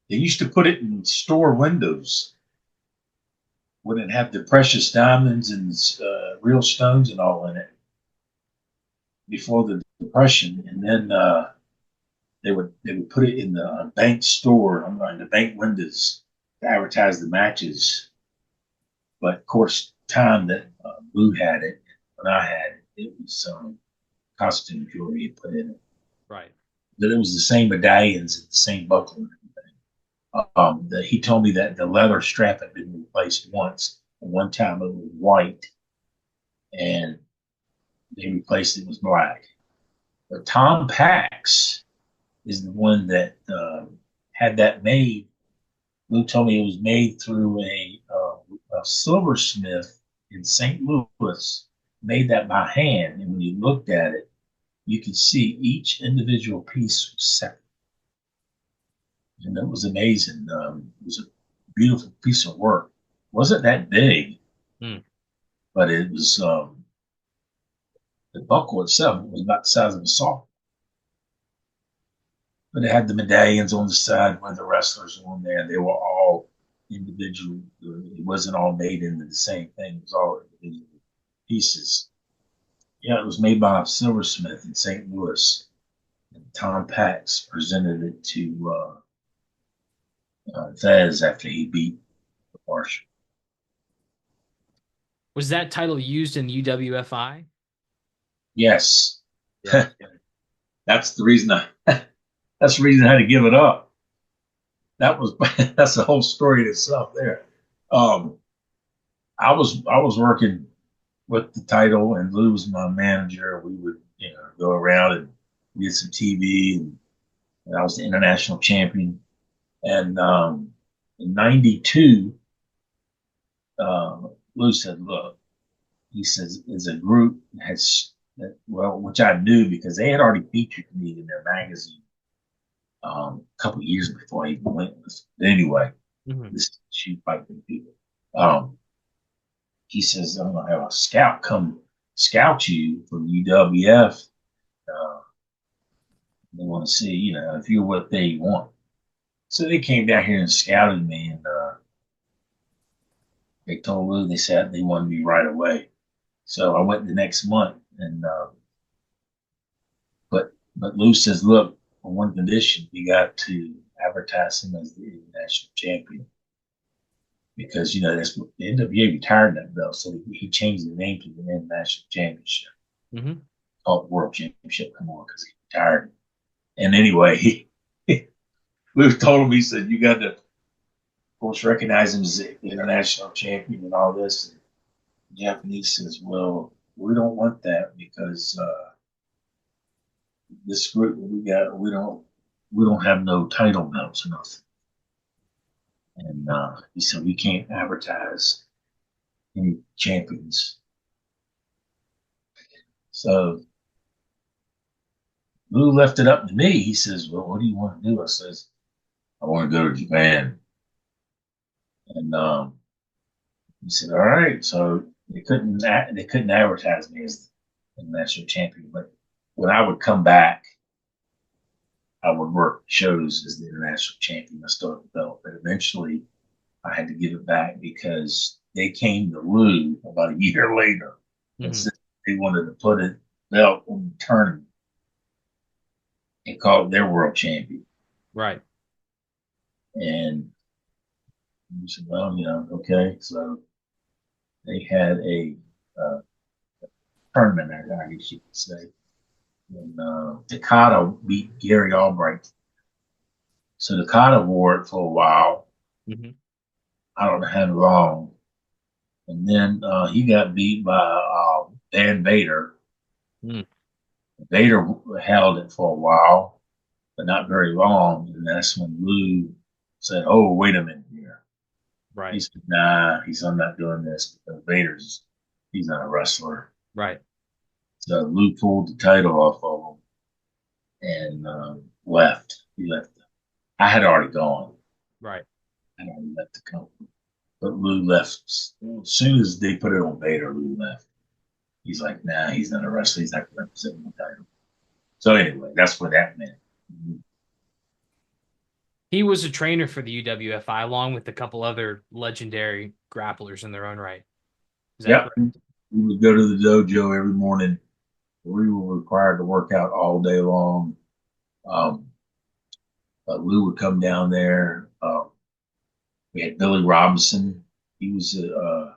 They used to put it in store windows when it had the precious diamonds and real stones and all in it before the Depression, and then they would put it in the bank store, in the bank windows to advertise the matches. But of course, time that Blue had it, when I had it, it was some costume jewelry he put in it. Right. That it was the same medallions, the same buckle. That he told me that the leather strap had been replaced once. And one time it was white, and they replaced it with black. But Tom Pax is the one that had that made. Lou told me it was made through a silversmith in St. Louis, made that by hand. And when you looked at it, you could see each individual piece was separate. And it was amazing. It was a beautiful piece of work. It wasn't that big, Hmm. but it was the buckle itself was about the size of a softball. But it had the medallions on the side where the wrestlers were on there. They were all individual. It wasn't all made into the same thing. It was all individual pieces. Yeah, it was made by a silversmith in St. Louis. And Tom Pax presented it to Thesz after he beat Marshall. Was that title used in UWFI? Yes, Yeah. that's the reason I. That's the reason I had to give it up. That was that's the whole story in itself. There, um, I was working with the title, and Lou was my manager. We would go around and we did some TV, and I was the international champion. And in '92, Lou said, "Look," he says, "as a group has well, which I knew because they had already featured me in their magazine a couple of years before I even went with. But anyway, Hmm. this shoot fighting people. Um, he says, I'm gonna have a scout come scout you from UWF. Uh, they want to see, if you're what they want. So they came down here and scouted me, and they told Lou they said they wanted me right away. So I went the next month, and but Lou says, look, on one condition, you got to advertise him as the international champion because that's what the NWA retired that belt, so he changed the name to the International Championship, Hmm. called the World Championship. Come on, because he retired. And anyway, Lou told him, he said, you got to, of course, recognize him as the international champion and all this. And the Japanese says, well, we don't want that because this group we got, we don't have no title belts or nothing. And he said we can't advertise any champions. So Lou left it up to me. He says, well, what do you want to do? I says, I want to go to Japan. And he said, all right. So they couldn't advertise me as the national champion. But when I would come back, I would work shows as the international champion. I still had the belt. But eventually I had to give it back because they came to Lou about a year later and Hmm. said they wanted to put a belt on the tournament and call it their world champion. Right. And we said, well, okay. So they had a uh, tournament, I guess you could say. And Takata beat Gary Albright. So Takata wore it for a while. Hmm. I don't know how long. And then he got beat by Dan Vader. Mm. Vader held it for a while, but not very long. And that's when Lou said, oh, wait a minute here. He Right. said, nah, I'm not doing this because he's not a wrestler. Right. So Lou pulled the title off of him and left. He left. I had already gone. Right. I had already left the company. But Lou left. As soon as they put it on Vader, Lou left. He's like, nah, he's not a wrestler. He's not going to represent the title. So anyway, that's what that meant. He was a trainer for the UWFI along with a couple other legendary grapplers in their own right. Is that Yep. correct? We would go to the dojo every morning. We were required to work out all day long. Um, Lou would come down there. We had Billy Robinson. He was a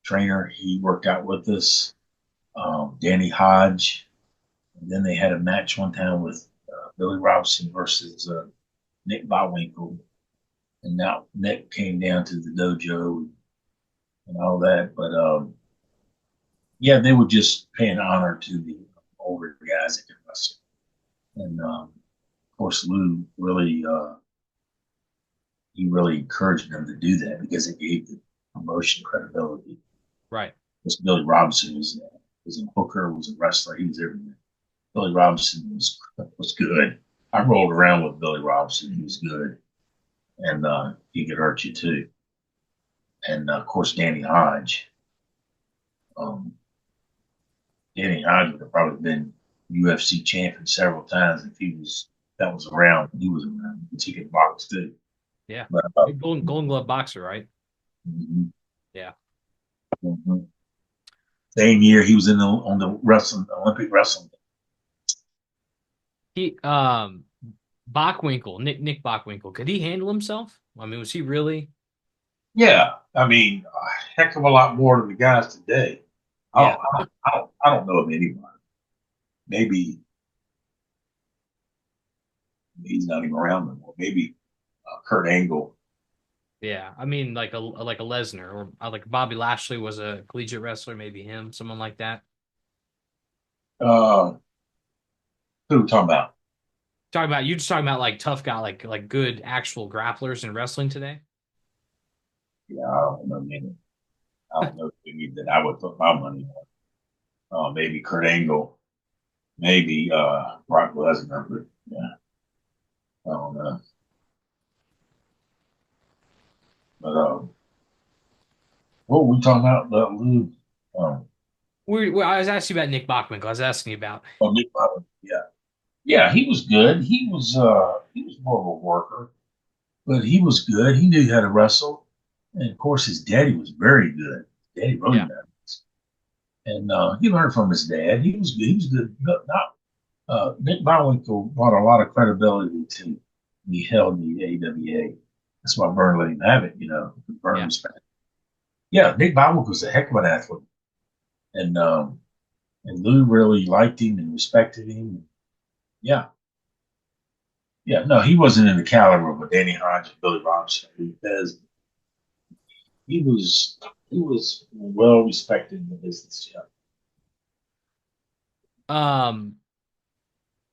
trainer. He worked out with us. Danny Hodge. And then they had a match one time with Billy Robinson versus Nick Botwinkle. And now Nick came down to the dojo and all that. But yeah, they would just pay an honor to the older guys that could wrestle. And of course, Lou really he really encouraged them to do that because it gave the promotion credibility. Right. Because Billy Robinson was a hooker, was a wrestler, he was everything. Billy Robinson was good. I rolled around with Billy Robinson. He was good, and he could hurt you too. And of course, Danny Hodge. Um, Danny Hodge would have probably been UFC champion several times if he was that was around. He was around. He could box too. Yeah. But Big Golden Glove boxer, right? mhm, Yeah. mhm. Same year he was in on the wrestling Olympic wrestling. He Bockwinkel, Nick Bockwinkel, could he handle himself? I mean, was he really? Yeah, I mean, a heck of a lot more than the guys today. I Yeah. don't, I don't know of anybody. Maybe he's not even around anymore. Maybe Kurt Angle. Yeah. I mean, like a Lesnar or like Bobby Lashley was a collegiate wrestler, maybe him, someone like that. Uh, who are we talking about? Talking about you just talking about like tough guy, like good actual grapplers in wrestling today. Yeah, I don't know many. I don't know any that I would put my money on. Maybe Kurt Angle. Maybe Brock Lesnar. But yeah, I don't know. But what were we talking about? Lou. Um, I was asking you about Nick Bockwinkel. I was asking you about. Nick Bobbitt. Yeah, yeah, he was good. He was more of a worker, but he was good. He knew how to wrestle, and of course, his daddy was very good. Daddy really Yeah. nice, and he learned from his dad. He was good. He was good. Not Nick Bowwinkle brought a lot of credibility to be held in the AWA. That's why Vern let him have it. Vern Yeah. respect. Yeah, Nick Bowwinkle was a heck of an athlete, and Lou really liked him and respected him. Yeah, yeah. No, he wasn't in the caliber of Danny Hodge and Billy Robinson because he was he was well respected in the business. Yeah. Um,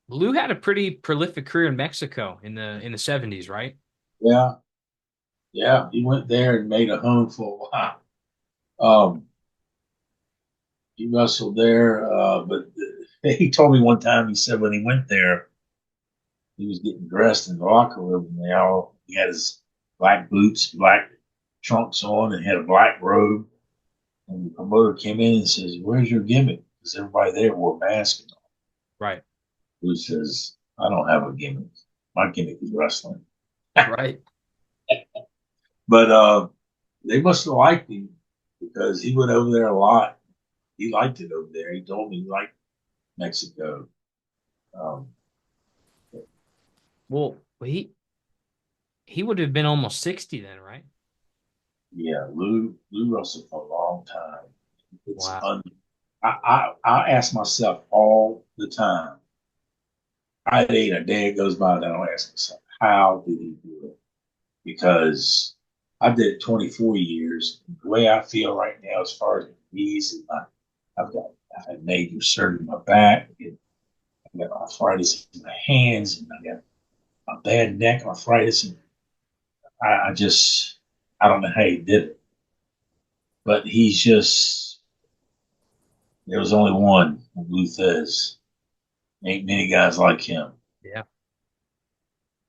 Lou had a pretty prolific career in Mexico in the 70s, right? Yeah, yeah. He went there and made a home for a while. Um, he wrestled there, but he told me one time. He said when he went there, he was getting dressed in the locker room, and he had his black boots, black trunks on, and had a black robe. And the promoter came in and says, "Where's your gimmick?" Because everybody there wore masks. And all. Right. Lou says, "I don't have a gimmick. My gimmick is wrestling." Right. But they must have liked him because he went over there a lot. He liked it over there. He told me he liked Mexico. Um, Well, he would have been almost 60 then, right? yeah, Lou wrestled for a long time. It's Wow. un. I ask myself all the time. I ain't a day goes by that I don't ask myself, how did he do it? Because I did it 24 years. The way I feel right now, as far as my knees and I've had major surgery in my back. I got arthritis in my hands, and I got a bad neck arthritis, and I just I don't know how he did it, but he's just there was only one Blue Thesz. Ain't many guys like him. Yeah.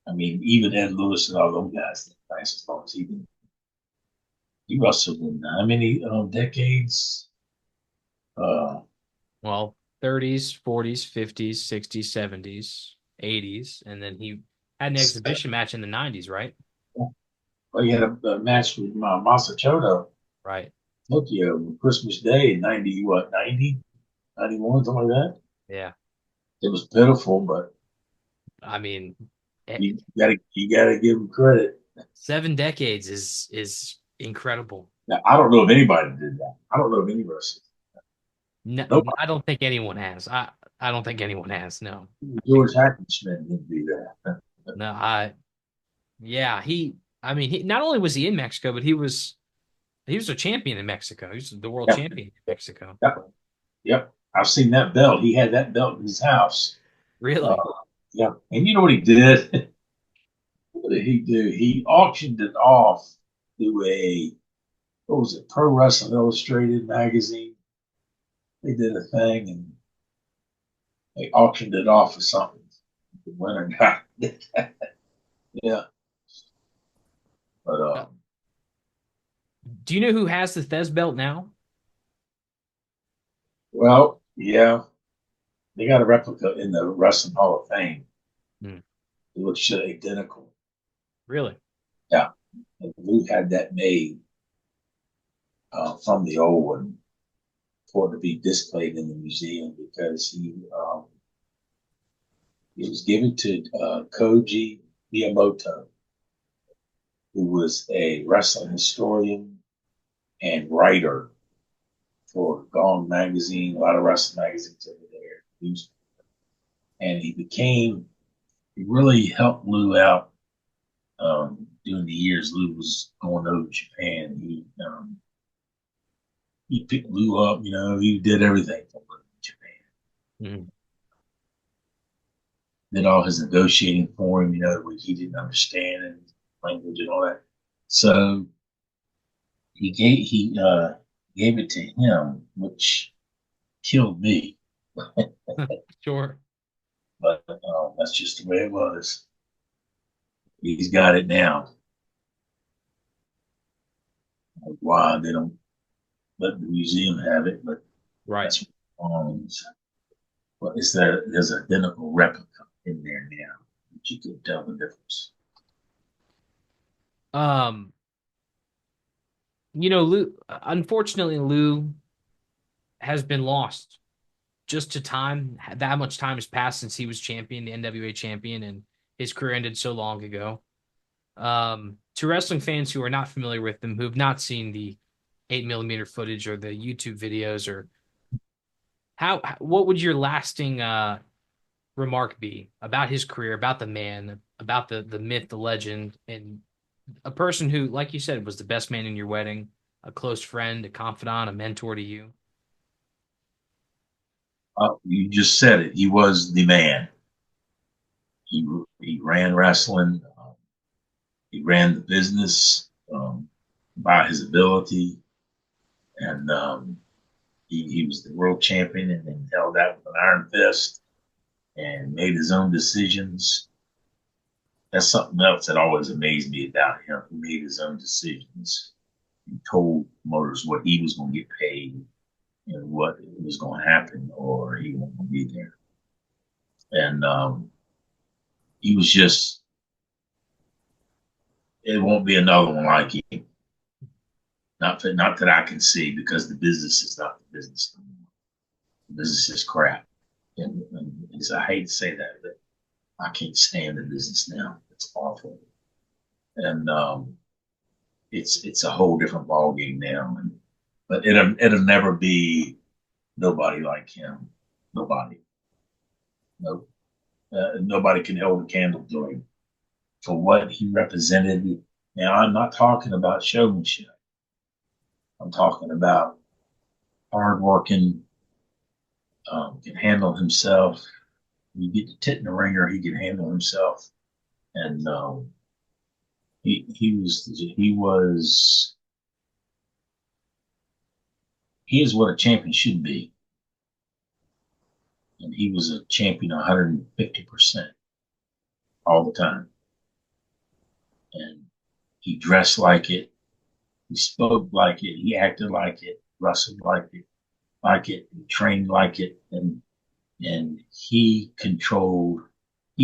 I mean, even Ed Lewis and all those guys, nice as long as he wrestled in how many decades? Uh, Well, 30s, 40s, 50s, 60s, 70s, 80s, and then he had an exhibition match in the 90s, right? well, he had a match with Masachodo Right. Tokyo on Christmas Day in 90, what, 90, 91, something like that. Yeah. It was pitiful, but I mean, You gotta give him credit. 7 decades is incredible. Now, I don't know if anybody did that. I don't know if any wrestler. No, Nobody. I don't think anyone has. I don't think anyone has. No, I think George Hackenschmidt didn't do that. no. Yeah. I mean, not only was he in Mexico, but he was a champion in Mexico. He was the world Yep, champion in Mexico. yep, yep. I've seen that belt. He had that belt in his house. Uh, Really? yeah, and you know what he did? What did he do? He auctioned it off to a what was it? Pro Wrestling Illustrated magazine. They did a thing and they auctioned it off for something. The winner got it. Yeah, but Uh, do you know who has the Thez belt now? well, yeah, they got a replica in the Wrestling Hall of Fame. Hmm, It looks identical. really? Yeah, and Lou had that made from the old one for it to be displayed in the museum because he was given to Koji Miyamoto, who was a wrestling historian and writer for Gong magazine, a lot of wrestling magazines over there. And he really helped Lou out during the years Lou was going over to Japan. He picked Lou up, he did everything for Lou in Japan. Hmm. Did all his negotiating for him, which he didn't understand and language and all that. So he gave it to him, which killed me. Sure. But that's just the way it was. He's got it now. Why they don't let the museum have it, but Right. that's well, there's an identical replica in there now, but you can tell the difference. Um, Lou, unfortunately, Lou has been lost just to time. That much time has passed since he was champion, the NWA champion, and his career ended so long ago. To wrestling fans who are not familiar with him, who have not seen the 8 millimeter footage or the YouTube videos, or what would your lasting remark be about his career, about the man, about the myth, the legend, and a person who, like you said, was the best man in your wedding, a close friend, a confidant, a mentor to you? You just said it. He was the man. He ran wrestling. He ran the business by his ability, and he was the world champion and then held that with an iron fist and made his own decisions. That's something else that always amazed me about him. He made his own decisions. He told promoters what he was going to get paid and what was going to happen, or he won't be there. And he was just, it won't be another one like him. Not that I can see, because the business is not the business anymore. The business is crap. And I hate to say that, but I can't stand the business now. It's awful. And it's a whole different ball game now. But it'll never be nobody like him. Nobody. No, nobody can hold a candle to him for what he represented. Now, I'm not talking about showmanship. I'm talking about hardworking, can handle himself. You get the tit in the ringer, he can handle himself, and he is what a champion should be, and he was a champion 150% all the time, and he dressed like it, he spoke like it, he acted like it, wrestled like it, he trained like it, and he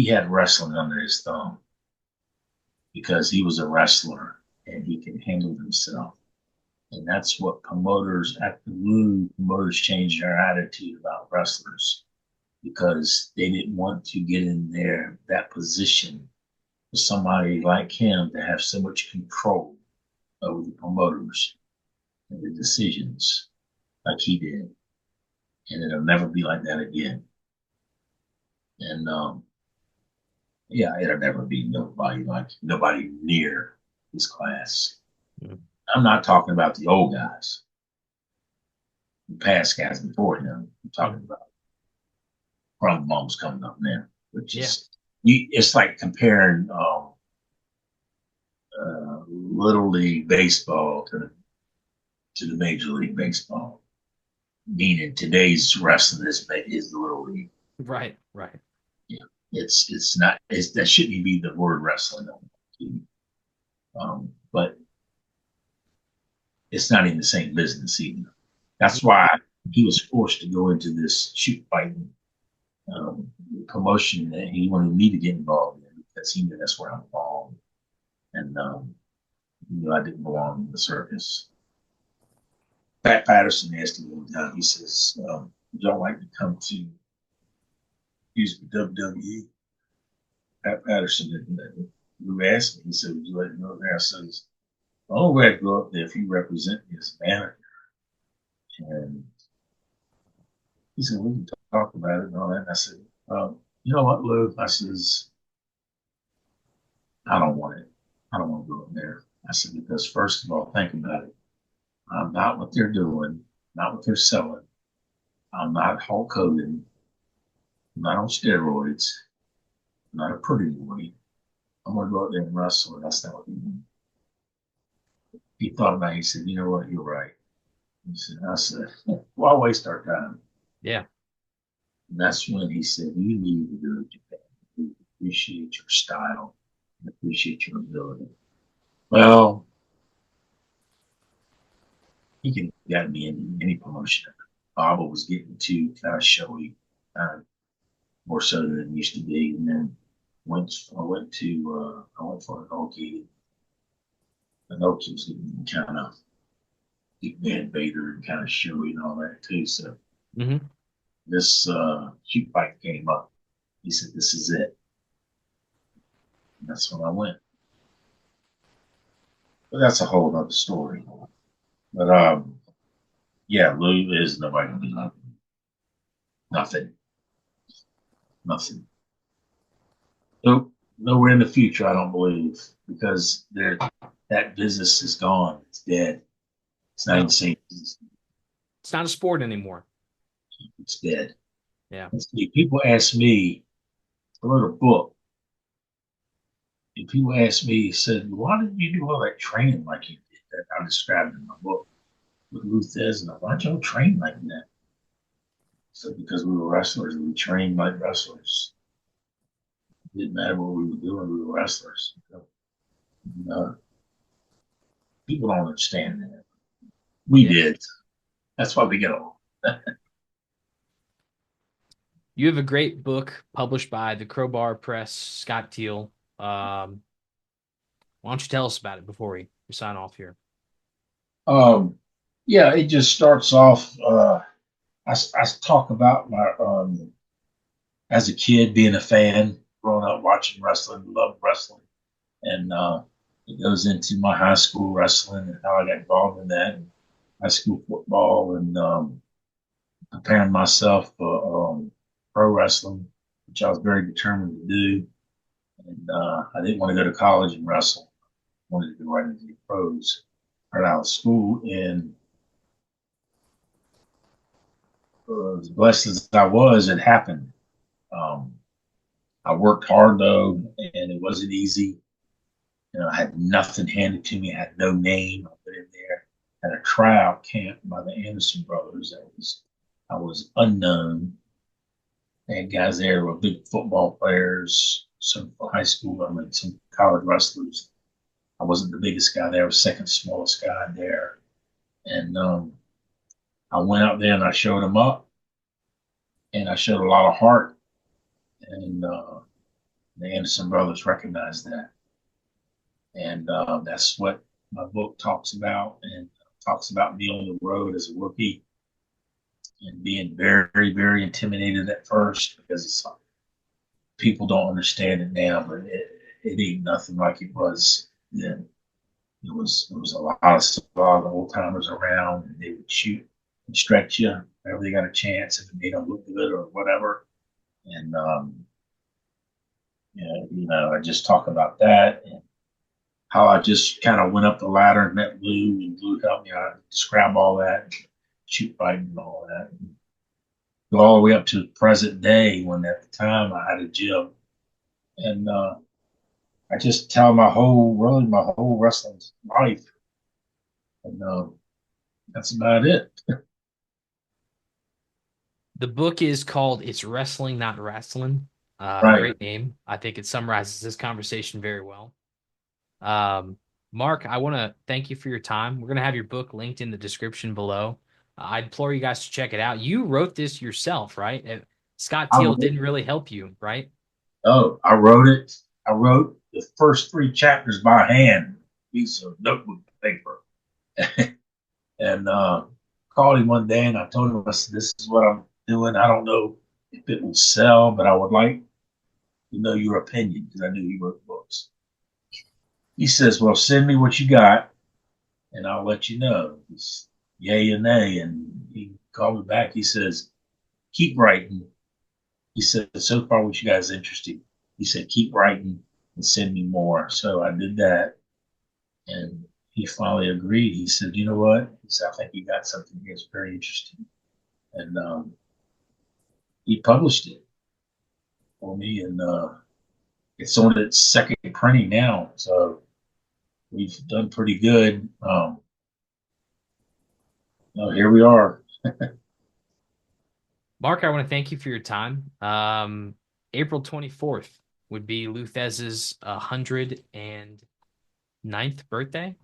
had wrestling under his thumb because he was a wrestler and he can handle himself. And that's what promoters at the Woo promoters changed their attitude about wrestlers because they didn't want to get in there that position for somebody like him to have so much control over the promoters and the decisions like he did. And it'll never be like that again. And yeah, it'll never be nobody near his class. Mm. I'm not talking about the old guys, the past guys before him. I'm talking Mhm. about grown moms coming up now, which Yeah. is it's like comparing little league baseball to the major league baseball. Meaning today's wrestling is the little league. Right. Right. Yeah, it's not that shouldn't even be the word wrestling. But it's not in the same business either. That's why he was forced to go into this shoot fighting promotion that he wanted me to get involved in because he knew that's where I belonged, and he knew I didn't belong in the circus. Pat Patterson asked me one time. He says, "Would y'all like to come to use WWE?" Pat Patterson who asked me. He said, "Would you like to go there?" I said, "The only way I go up there if you represent me as a manager." And he said, "We can talk about it and all that." And I said, "You know what, Lou?" I says, "I don't want it. I don't want to go in there." I said, "Because first of all, think about it. I'm not what they're doing, not what they're selling. I'm not Hulk Hogan. I'm not on steroids. I'm not a pretty boy. I'm going to go out there and wrestle, and that's not what he did." He thought about it. He said, "You know what? You're right." I said, "Why waste our time?" Yeah. And that's when he said, "You need to go to Japan. You appreciate your style and appreciate your ability." Well, he could have got me in any promotion. Baba was getting too kind of showy, uh, more so than it used to be. And then once I went for an Oki. An Oki was getting kind of Big Man Vader and kind of showy and all that too. So Hmm. this shoot fight came up. He said, "This is it." And that's when I went. But that's a whole other story. But yeah, Lou is nobody to be nothing, nothing. Nope, nowhere in the future, I don't believe, because that business is gone. It's dead. It's not even No, saying it's it's not a sport anymore. dead. Yeah. And see, people ask me, I wrote a book, and people ask me, said, "Why did you do all that training like you did that I described in my book with Lou Thesz? And why'd you train like that?" So because we were wrestlers, we trained like wrestlers. It didn't matter what we were doing, we were wrestlers. And, people don't understand that. We Yeah. did. That's why we get along. You have a great book published by the Crowbar Press, Scott Teal. Why don't you tell us about it before we sign off here? Um, yeah, it just starts off. I talk about my as a kid being a fan, growing up watching wrestling, loved wrestling, and it goes into my high school wrestling and how I got involved in that, and high school football, and preparing myself for pro wrestling, which I was very determined to do. And I didn't want to go to college and wrestle. I wanted to go right into the pros right out of school. And as blessed as I was, it happened. Um, I worked hard though, and it wasn't easy. You know, I had nothing handed to me. I had no name. I put in there at a tryout camp by the Anderson brothers. I was unknown. They had guys there who were big football players, some high school, I mean, some college wrestlers. I wasn't the biggest guy there. I was second smallest guy there. And I went out there and I showed them up, and I showed a lot of heart. And the Anderson brothers recognized that. And that's what my book talks about, and talks about me on the road as a rookie and being very, very intimidated at first because it's, people don't understand it now, but it ain't nothing like it was then. It was a lot of the old timers around, and they would shoot and stretch you whenever they got a chance if it made them look good or whatever. And yeah, I just talk about that and how I just kind of went up the ladder and met Lou, and Lou helped me out describe all that, shoot fighting and all that. And go all the way up to the present day when at the time I had a gym. And I just tell really my whole wrestling life. And that's about it. The book is called It's Wrestling, Not Wrestling. Right. Great name. I think it summarizes this conversation very well. Um, Mark, I want to thank you for your time. We're going to have your book linked in the description below. I implore you guys to check it out. You wrote this yourself, right? Scott I Teal wrote, didn't really help you, right? I wrote it. I wrote the first three chapters by hand, piece of notebook paper. And called him one day and I told him, I said, this is what I'm doing. I don't know if it would sell, but I would like to know your opinion because I knew he wrote books. He says, well, send me what you got and I'll let you know. It's yay and nay. And he called me back. He says, keep writing. He said, so far, what you guys interested? He said, keep writing and send me more. So I did that. And he finally agreed. He said, you know what? He said, I think you got something here that's very interesting. And he published it for me. And it's on its second printing now. So we've done pretty good. Here we are. Mark, I want to thank you for your time. April 24th would be Lou Thesz's 109th birthday.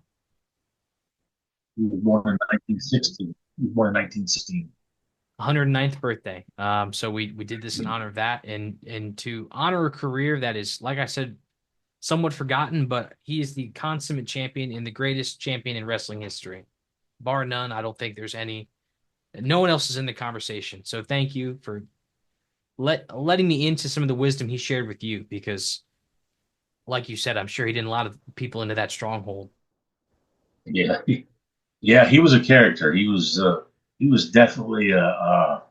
He was born in 1916. He was born in 1916. 109th birthday. So we did this in honor of that and to honor a career that is, like I said, somewhat forgotten, but he is the consummate champion and the greatest champion in wrestling history. Bar none, I don't think there's any. No one else is in the conversation. So thank you for letting me into some of the wisdom he shared with you because, like you said, I'm sure he didn't a lot of people into that stronghold. Yeah, yeah, he was a character. He was definitely a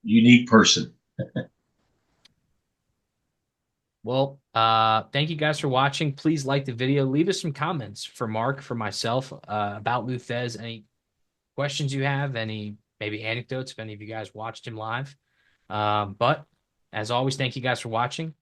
unique person. Well, thank you guys for watching. Please like the video. Leave us some comments for Mark, for myself, about Lou Thesz. Any questions you have, any maybe anecdotes if any of you guys watched him live. But as always, thank you guys for watching.